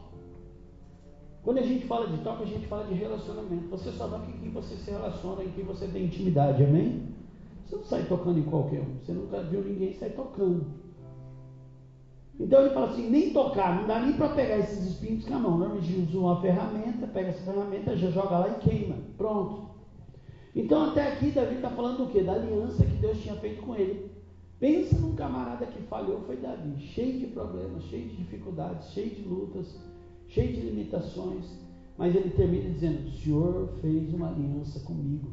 Quando a gente fala de toque, a gente fala de relacionamento. Você só toca em quem você se relaciona, em quem você tem intimidade, amém? Você não sai tocando em qualquer um. Você nunca viu ninguém sair tocando. Então ele fala assim, nem tocar, não dá nem para pegar esses espinhos com a mão. Normalmente usa uma ferramenta, pega essa ferramenta, já joga lá e queima. Pronto. Então até aqui Davi está falando do quê? Da aliança que Deus tinha feito com ele. Pensa num camarada que falhou, foi Davi, cheio de problemas, cheio de dificuldades, cheio de lutas, cheio de limitações, mas ele termina dizendo, o Senhor fez uma aliança comigo,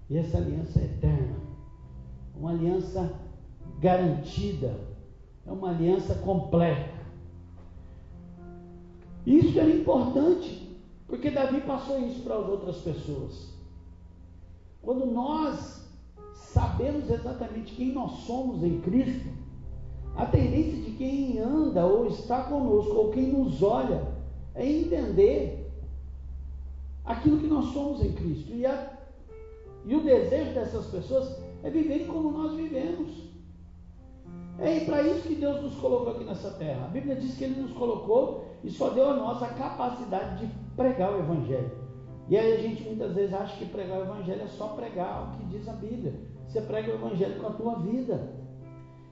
e essa aliança é eterna, uma aliança garantida, é uma aliança completa. Isso era importante, porque Davi passou isso para as outras pessoas. Quando nós sabemos exatamente quem nós somos em Cristo, a tendência de quem anda ou está conosco, ou quem nos olha, é entender aquilo que nós somos em Cristo. E o desejo dessas pessoas é viverem como nós vivemos. É para isso que Deus nos colocou aqui nessa terra. A Bíblia diz que Ele nos colocou e só deu a nós a capacidade de pregar o Evangelho. E aí a gente muitas vezes acha que pregar o Evangelho é só pregar o que diz a Bíblia. Você prega o Evangelho com a tua vida.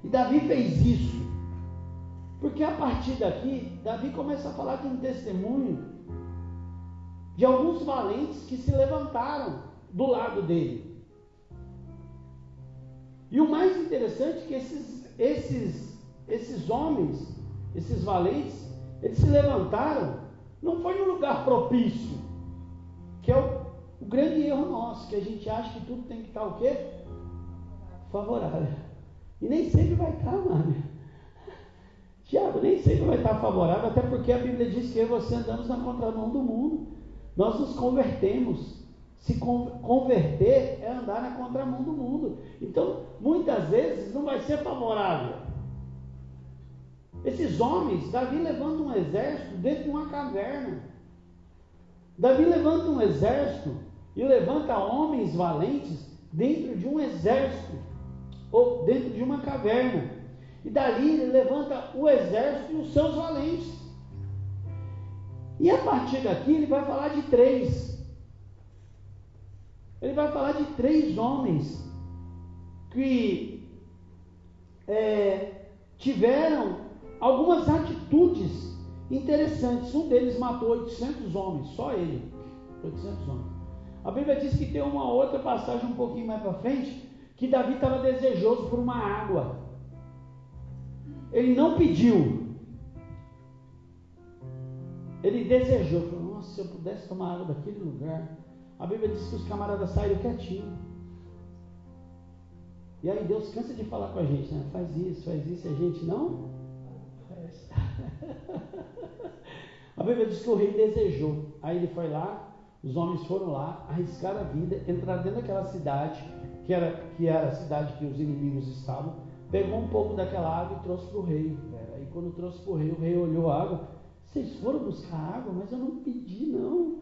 E Davi fez isso. Porque a partir daqui, Davi começa a falar de um testemunho de alguns valentes que se levantaram do lado dele. E o mais interessante é que esses homens, esses valentes, eles se levantaram, não foi num lugar propício, que é o grande erro nosso, que a gente acha que tudo tem que estar o quê? Favorável. E nem sempre vai estar, mano. Tiago, nem sempre vai estar favorável, até porque a Bíblia diz que eu e você andamos na contramão do mundo. Nós nos convertemos. Se converter é andar na contramão do mundo. Então, muitas vezes não vai ser favorável. Esses homens, Davi levanta um exército dentro de uma caverna. Davi levanta um exército e levanta homens valentes dentro de um exército, ou dentro de uma caverna. E dali ele levanta o exército e os seus valentes. E a partir daqui ele vai falar de três. Ele vai falar de três homens que tiveram algumas atitudes interessantes. Um deles matou 800 homens, só ele, 800 homens. A Bíblia diz que tem uma outra passagem um pouquinho mais para frente, que Davi estava desejoso por uma água. Ele não pediu, ele desejou, falou, nossa, se eu pudesse tomar água daquele lugar. A Bíblia diz que os camaradas saíram quietinhos. E aí Deus cansa de falar com a gente, né? Faz isso, e a gente não faz. A Bíblia diz que o rei desejou. Aí ele foi lá, os homens foram lá, arriscaram a vida, entraram dentro daquela cidade, que era a cidade que os inimigos estavam, pegou um pouco daquela água e trouxe para o rei. Aí quando trouxe para o rei olhou a água. Vocês foram buscar água, mas eu não pedi não.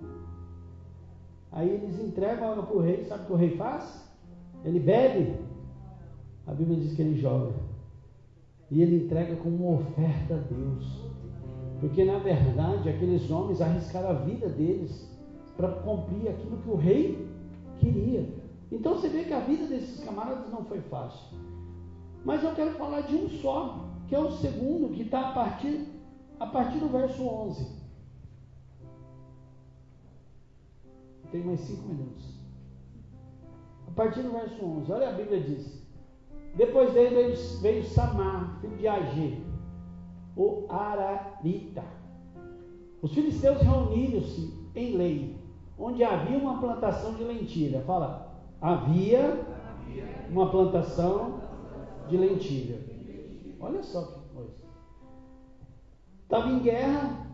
Aí eles entregam a água para o rei. Sabe o que o rei faz? Ele bebe. A Bíblia diz que ele joga. E ele entrega como uma oferta a Deus. Porque na verdade aqueles homens arriscaram a vida deles para cumprir aquilo que o rei queria. Então você vê que a vida desses camaradas não foi fácil. Mas eu quero falar de um só, que é o segundo, que está a partir do verso 11. Tem mais 5 minutos. A partir do verso 11, olha, a Bíblia diz: depois dele veio Samar, filho de Agê, o Ararita. Os filisteus reuniram-se em Lei, onde havia uma plantação de lentilha. Fala, havia uma plantação de lentilha. Olha só que coisa. Estava em guerra,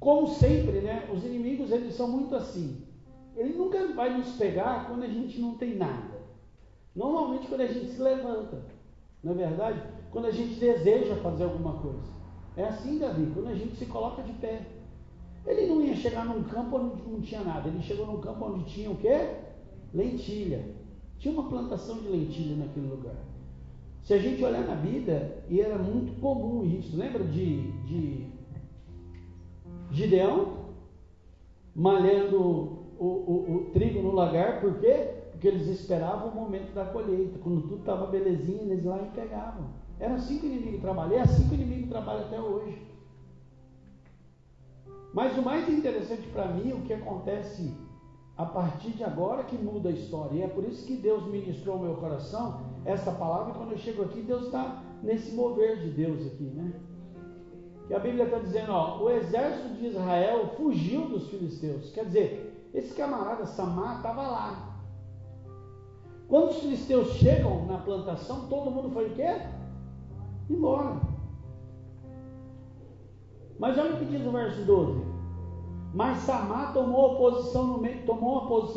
como sempre, né? Os inimigos, eles são muito assim. Ele nunca vai nos pegar quando a gente não tem nada. Normalmente quando a gente se levanta. Não é verdade? Quando a gente deseja fazer alguma coisa. É assim, Davi, quando a gente se coloca de pé. Ele não ia chegar num campo onde não tinha nada. Ele chegou num campo onde tinha o quê? Lentilha. Tinha uma plantação de lentilha naquele lugar. Se a gente olhar na Bíblia, e era muito comum isso. Lembra de Gideão malhando o trigo no lagar? Por quê? Porque eles esperavam o momento da colheita. Quando tudo estava belezinha, eles lá e pegavam. Era assim que o inimigo trabalha. É assim que o inimigo trabalha até hoje. Mas o mais interessante para mim, o que acontece a partir de agora, que muda a história. E é por isso que Deus ministrou ao meu coração essa palavra. E quando eu chego aqui, Deus está nesse mover de Deus aqui, né? E a Bíblia está dizendo, ó, o exército de Israel fugiu dos filisteus. Quer dizer, esse camarada Samar estava lá. Quando os filisteus chegam na plantação, todo mundo foi o quê? Embora. Mas olha o que diz o verso 12. Mas Samar tomou uma posição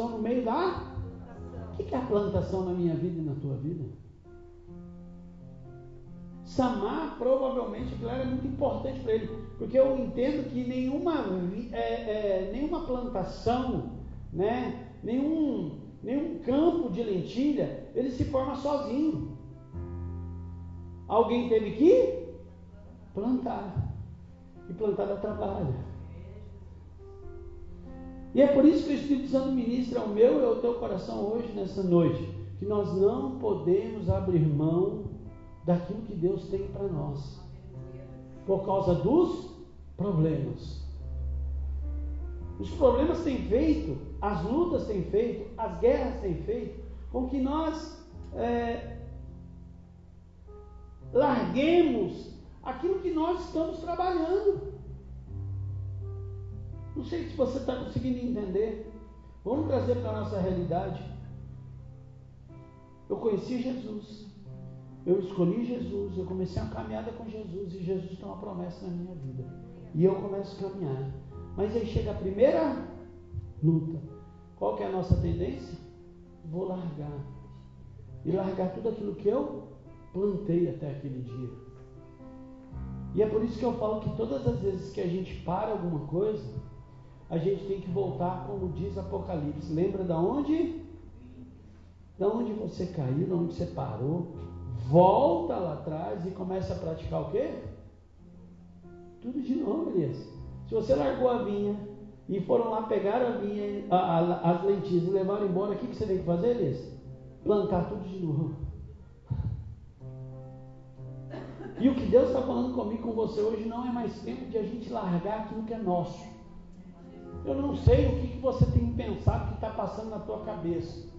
no meio da... O que é a plantação na minha vida e na tua vida? Samar, provavelmente, aquilo era muito importante para ele, porque eu entendo que nenhuma plantação, né, nenhum campo de lentilha, ele se forma sozinho. alguém teve que plantar. E plantar dá trabalho. E é por isso que o Espírito Santo ministra ao meu e ao teu coração hoje, nessa noite, que nós não podemos abrir mão daquilo que Deus tem para nós, por causa dos problemas. Os problemas têm feito, as lutas têm feito, as guerras têm feito com que nós larguemos aquilo que nós estamos trabalhando. Não sei se você está conseguindo entender. Vamos trazer para a nossa realidade. Eu conheci Jesus, eu escolhi Jesus, eu comecei uma caminhada com Jesus, e Jesus tem uma promessa na minha vida, e eu começo a caminhar. Mas aí chega a primeira luta. Qual que é a nossa tendência? Vou largar. E largar tudo aquilo que eu plantei até aquele dia. E é por isso que eu falo que todas as vezes que a gente para alguma coisa, a gente tem que voltar, como diz Apocalipse. Lembra da onde? Da onde você caiu, da onde você parou. Volta lá atrás e começa a praticar o quê? Tudo de novo, Elias. Se você largou a vinha e foram lá, pegaram a vinha, as lentilhas e levaram embora, o que você tem que fazer, Elias? Plantar tudo de novo. E o que Deus está falando comigo, com você hoje, não é mais tempo de a gente largar aquilo que é nosso. Eu não sei o que você tem pensado que está passando na tua cabeça.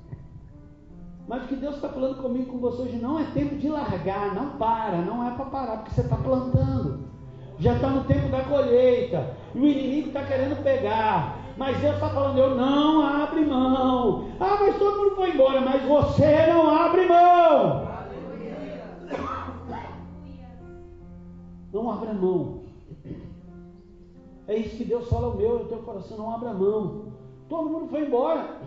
Mas o que Deus está falando comigo, com você hoje, não é tempo de largar, não para, não é para parar, porque você está plantando. Já está no tempo da colheita, e o inimigo está querendo pegar, mas Deus está falando, eu não abro mão. Ah, mas todo mundo foi embora, mas você não abre mão. Não abra mão. É isso que Deus fala ao meu e ao teu coração, não abra mão. Todo mundo foi embora.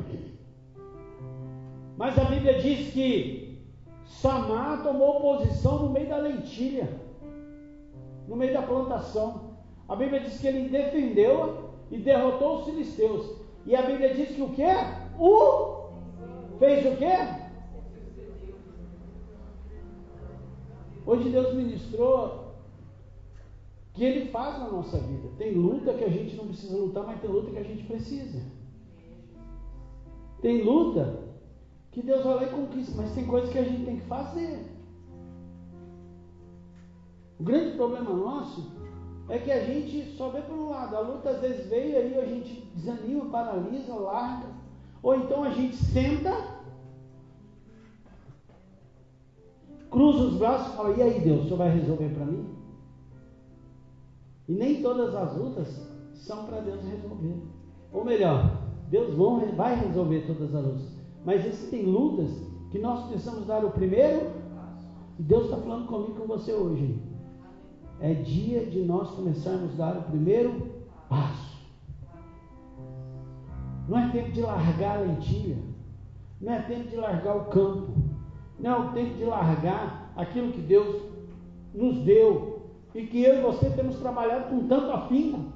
Mas a Bíblia diz que Samar tomou posição no meio da lentilha, no meio da plantação. A Bíblia diz que ele defendeu e derrotou os filisteus. E a Bíblia diz que o quê? Fez o quê? Hoje Deus ministrou que Ele faz na nossa vida. Tem luta que a gente não precisa lutar, mas tem luta que a gente precisa. Tem luta que Deus vai lá e conquista, mas tem coisas que a gente tem que fazer. O grande problema nosso é que a gente só vê por um lado. A luta às vezes veio, aí a gente desanima, paralisa, larga. Ou então a gente senta, cruza os braços e fala, e aí Deus, o Senhor vai resolver para mim? E nem todas as lutas são para Deus resolver. Ou melhor, Deus vai resolver todas as lutas. Mas existem lutas que nós precisamos dar o primeiro. E Deus está falando comigo e com você hoje. É dia de nós começarmos a dar o primeiro passo. Não é tempo de largar a lentilha. Não é tempo de largar o campo. Não é o tempo de largar aquilo que Deus nos deu. E que eu e você temos trabalhado com tanto afinco.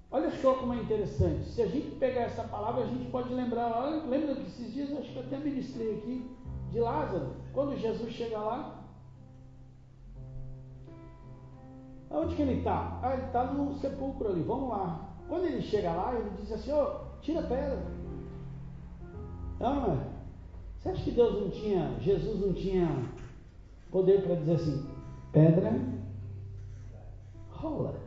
Olha só como é interessante. Se a gente pegar essa palavra, a gente pode lembrar. Olha, lembra que esses dias, acho que eu até ministrei aqui, de Lázaro. Quando Jesus chega lá, onde que ele está? Ah, ele está no sepulcro ali, vamos lá. Quando ele chega lá, ele diz assim, tira a pedra. Não, você acha que Jesus não tinha poder para dizer assim, pedra, rola.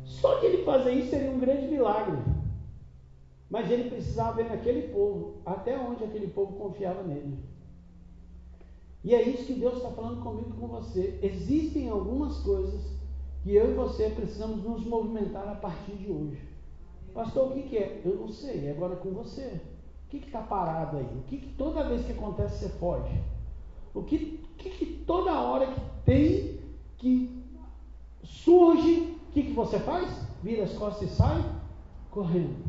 Só que ele fazer isso seria um grande milagre. Mas ele precisava ver naquele povo, até onde aquele povo confiava nele. E é isso que Deus está falando comigo e com você. Existem algumas coisas que eu e você precisamos nos movimentar a partir de hoje. Pastor, o que é? Eu não sei, é agora com você. O que está parado aí? O que toda vez que acontece você foge? O que toda hora que tem, que surge, o que você faz? Vira as costas e sai correndo.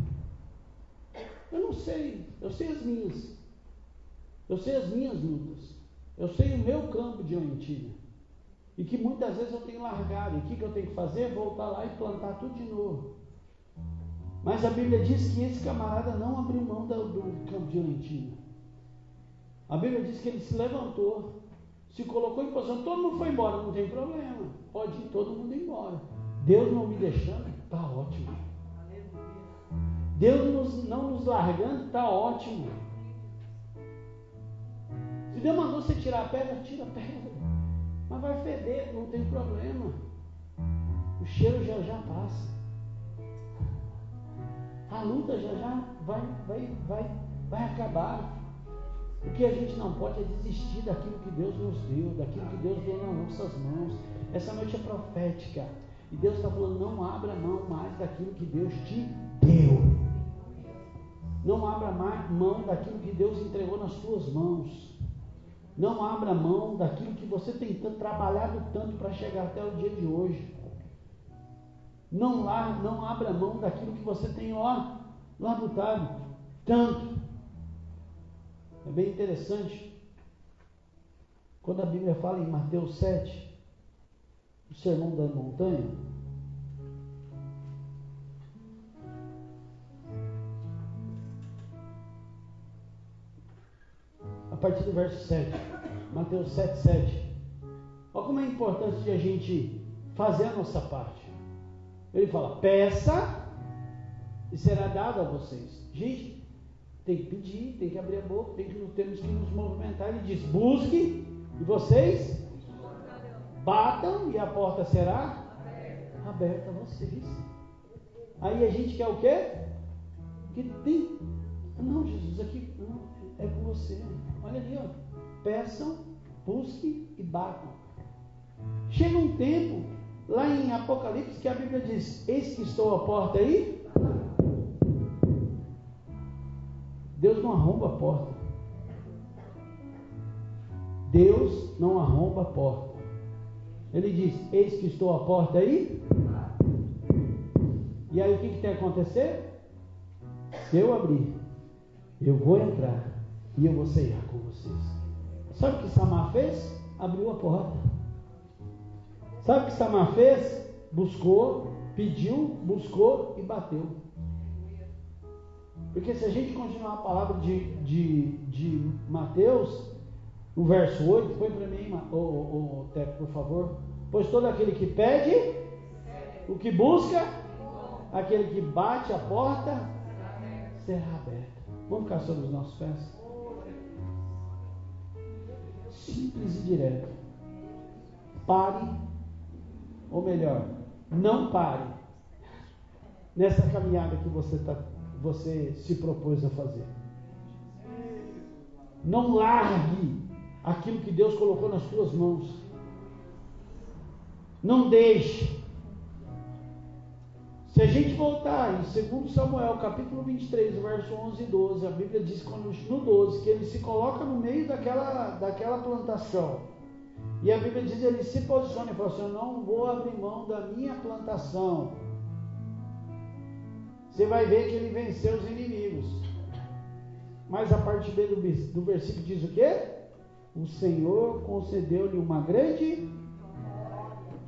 Eu não sei, eu sei as minhas. Eu sei as minhas lutas. Eu sei o meu campo de lentilha. E que muitas vezes eu tenho largado. E o que eu tenho que fazer? Voltar lá e plantar tudo de novo. Mas a Bíblia diz que esse camarada não abriu mão do campo de lentilha. A Bíblia diz que ele se levantou, se colocou em posição, todo mundo foi embora, não tem problema, pode ir todo mundo embora. Deus não me deixando, está ótimo. Deus não nos largando, está ótimo. Se Deus mandou você tirar a pedra, tira a pedra. Mas vai feder, não tem problema. O cheiro já passa. A luta já vai acabar. O que a gente não pode é desistir daquilo que Deus nos deu, daquilo que Deus deu nas nossas mãos. Essa noite é profética. E Deus está falando, não abra mão mais daquilo que Deus te deu. Não abra mão daquilo que Deus entregou nas tuas mãos. Não abra mão daquilo que você tem trabalhado tanto para chegar até o dia de hoje. Não abra mão daquilo que você tem labutado tanto. É bem interessante. Quando a Bíblia fala em Mateus 7, o sermão da montanha, a partir do verso 7, Mateus 7, 7. Olha como é importante a gente fazer a nossa parte. Ele fala, peça e será dado a vocês. Gente, tem que pedir, tem que abrir a boca, temos que nos movimentar. Ele diz, busque e vocês batam e a porta será aberta a vocês. Aí a gente quer o quê? Que tem. Não, Jesus, aqui não, é com você. Olha ali, ó. Peçam, busquem e batam. Chega um tempo, lá em Apocalipse, que a Bíblia diz, eis que estou à porta aí. Deus não arromba a porta. Deus não arromba a porta. Ele diz, eis que estou à porta aí. E aí o que tem que acontecer? Se eu abrir, eu vou entrar e eu vou ceiar com vocês. Sabe o que Samar fez? Abriu a porta. Sabe o que Samar fez? Buscou, pediu, buscou e bateu. Porque se a gente continuar a palavra de Mateus, no verso 8, põe para mim, Teco, por favor. Pois todo aquele que pede, o que busca, aquele que bate a porta, será aberta. Vamos ficar sobre os nossos pés? Simples e direto. Pare, ou melhor, não pare nessa caminhada que você se propôs a fazer. Não largue aquilo que Deus colocou nas tuas mãos. Não deixe. Se a gente voltar em 2 Samuel, capítulo 23, verso 11 e 12, a Bíblia diz no 12, que ele se coloca no meio daquela plantação. E a Bíblia diz, ele se posiciona e fala assim, eu não vou abrir mão da minha plantação. Você vai ver que ele venceu os inimigos. Mas a parte B do versículo diz o quê? O Senhor concedeu-lhe uma grande...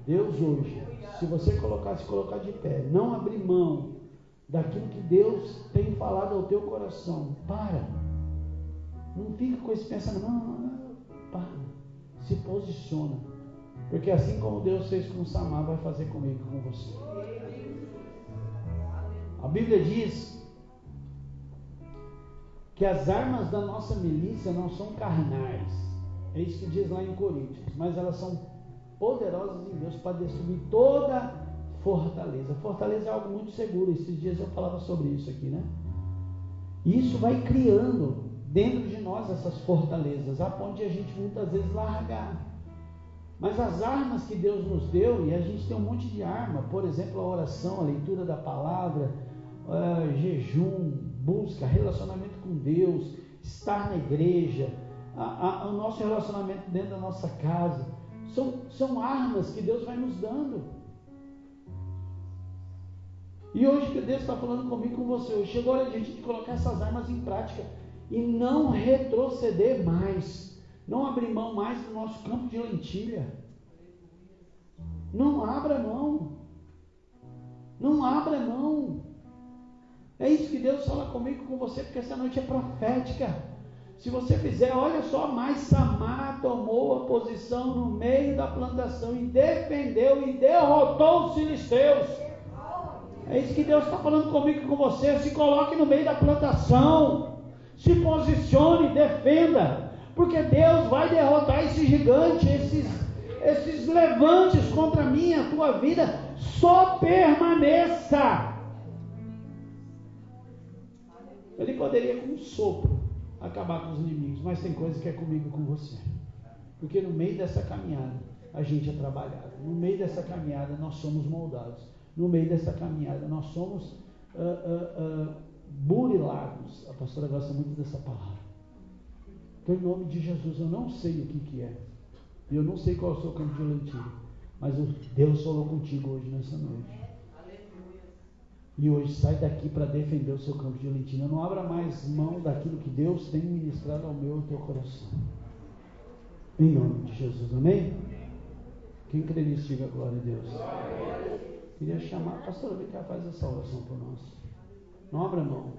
Deus hoje, se você se colocar de pé, não abrir mão daquilo que Deus tem falado ao teu coração, para. Não fica com esse pensamento, não, para. Se posiciona. Porque assim como Deus fez com Samar, vai fazer comigo e com você. A Bíblia diz que as armas da nossa milícia não são carnais. É isso que diz lá em Coríntios. Mas elas são poderosas em Deus para destruir toda fortaleza. Fortaleza é algo muito seguro. Esses dias eu falava sobre isso aqui, né? Isso vai criando dentro de nós essas fortalezas, a ponto de a gente muitas vezes largar. Mas as armas que Deus nos deu, e a gente tem um monte de arma, por exemplo, a oração, a leitura da palavra, jejum, busca, relacionamento com Deus, estar na igreja, o nosso relacionamento dentro da nossa casa, são armas que Deus vai nos dando. E hoje que Deus está falando comigo e com você, hoje chegou a hora de a gente colocar essas armas em prática e não retroceder mais, não abrir mão mais do nosso campo de lentilha. Não abra mão. Não abra mão. É isso que Deus fala comigo e com você, porque essa noite é profética. Se você fizer, olha só, mas Samar tomou a posição no meio da plantação e defendeu e derrotou os filisteus. É isso que Deus está falando comigo e com você. Se coloque no meio da plantação, se posicione, defenda, porque Deus vai derrotar esse gigante, esses levantes contra mim, a tua vida. Só permaneça. Ele poderia com um sopro acabar com os inimigos, mas tem coisa que é comigo e com você, porque no meio dessa caminhada a gente é trabalhado, no meio dessa caminhada nós somos moldados, no meio dessa caminhada nós somos burilados. A pastora gosta muito dessa palavra. Então, em nome de Jesus, eu não sei o que é, eu não sei qual é o seu campo de lentilha, mas Deus falou contigo hoje nessa noite. E hoje sai daqui para defender o seu campo de lentilha. Não abra mais mão daquilo que Deus tem ministrado ao meu e ao teu coração. Em nome de Jesus, amém? Quem crê nisso, diga glória a Deus. Queria chamar, pastor, vem cá, faz essa oração por nós. Não abra mão.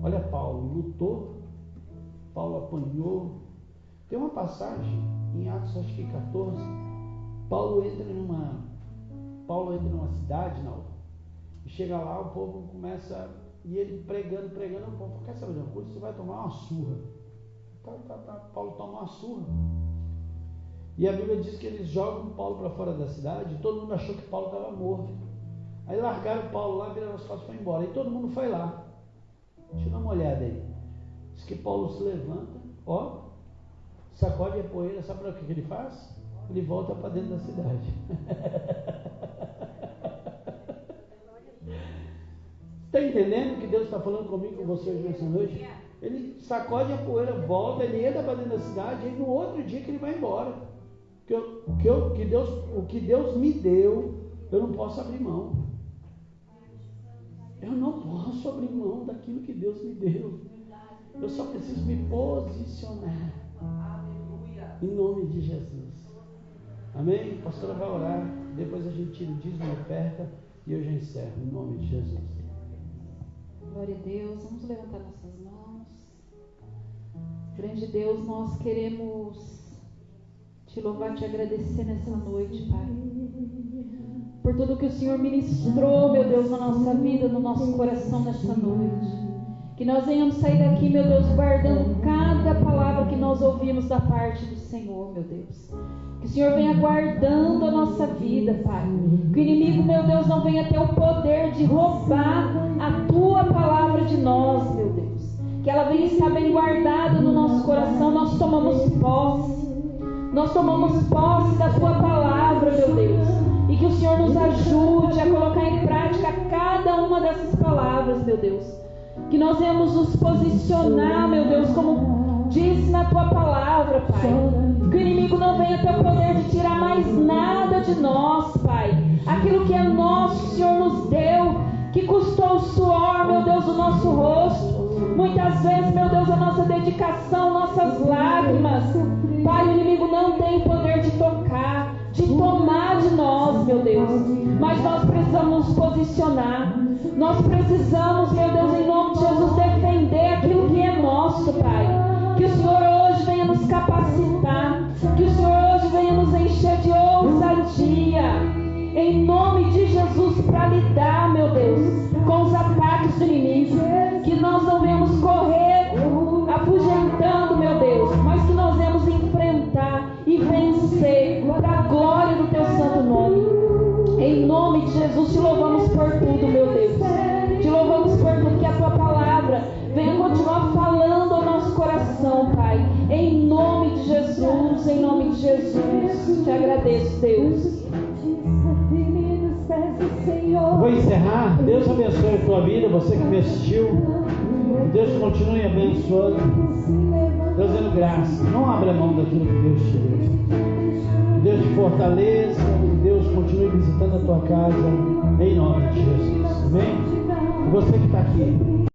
Olha, Paulo lutou, Paulo apanhou. Tem uma passagem em Atos, acho que 14. Paulo entra numa cidade, não. E chega lá, o povo começa, e ele pregando, o povo, quer saber de uma coisa? Você vai tomar uma surra. Paulo toma uma surra. E a Bíblia diz que eles jogam Paulo para fora da cidade, e todo mundo achou que Paulo estava morto. Aí largaram Paulo lá, viraram as costas e foi embora. E todo mundo foi lá. Deixa eu dar uma olhada aí. Diz que Paulo se levanta, sacode a poeira, sabe para o que ele faz? Ele volta para dentro da cidade. Está entendendo o que Deus está falando comigo e com você hoje nessa noite? Ele sacode a poeira, volta, ele entra para dentro da cidade, e no outro dia que ele vai embora. O que Deus me deu, eu não posso abrir mão. Eu não posso abrir mão daquilo que Deus me deu. Eu só preciso me posicionar. Em nome de Jesus. Amém? A pastora vai orar, depois a gente tira o dízimo e oferta e eu já encerro, em nome de Jesus. Glória a Deus, vamos levantar nossas mãos. Grande Deus, nós queremos te louvar, te agradecer nessa noite, Pai, por tudo que o Senhor ministrou, meu Deus, na nossa vida, no nosso coração nessa noite. Que nós venhamos sair daqui, meu Deus, guardando cada palavra que nós ouvimos da parte do Senhor, meu Deus. Que o Senhor venha guardando a nossa vida, Pai. Que o inimigo, meu Deus, não venha ter o poder de roubar a Tua palavra de nós, meu Deus. Que ela venha estar bem guardada no nosso coração. Nós tomamos posse. Nós tomamos posse da Tua palavra, meu Deus. E que o Senhor nos ajude a colocar em prática cada uma dessas palavras, meu Deus. Que nós venhamos nos posicionar, meu Deus, como diz na Tua palavra, Pai. Que o inimigo não venha ter o poder de tirar mais nada de nós, Pai. Aquilo que é nosso, que o Senhor nos deu, que custou o suor, meu Deus, do nosso rosto. Muitas vezes, meu Deus, a nossa dedicação, nossas lágrimas. Pai, o inimigo não tem o poder de tocar, de tomar de nós, meu Deus. Mas nós precisamos nos posicionar. Nós precisamos, meu Deus, em nome de Jesus, defender aquilo que é nosso, Pai. Que o Senhor hoje venha nos capacitar. Que o Senhor hoje venha nos encher de ousadia. Em nome de Jesus, para lidar, meu Deus, com os ataques do inimigo. Que nós não venhamos correr afugentando, meu Deus, mas que nós venhamos enfrentar e vencer para a glória do Teu santo nome. Em nome de Jesus, te louvamos por tudo, meu Deus. Te louvamos por tudo, que a Tua palavra venha continuar falando ao nosso coração, Pai. Em nome de Jesus, em nome de Jesus. Te agradeço, Deus. Vou encerrar. Deus abençoe a tua vida, você que me assistiu. Deus continue abençoando. Deus dando graça. Não abra mão daquilo que Deus te deu. Que Deus te fortaleça. Que Deus continue visitando a tua casa. Em nome de Jesus. Amém? Você que está aqui.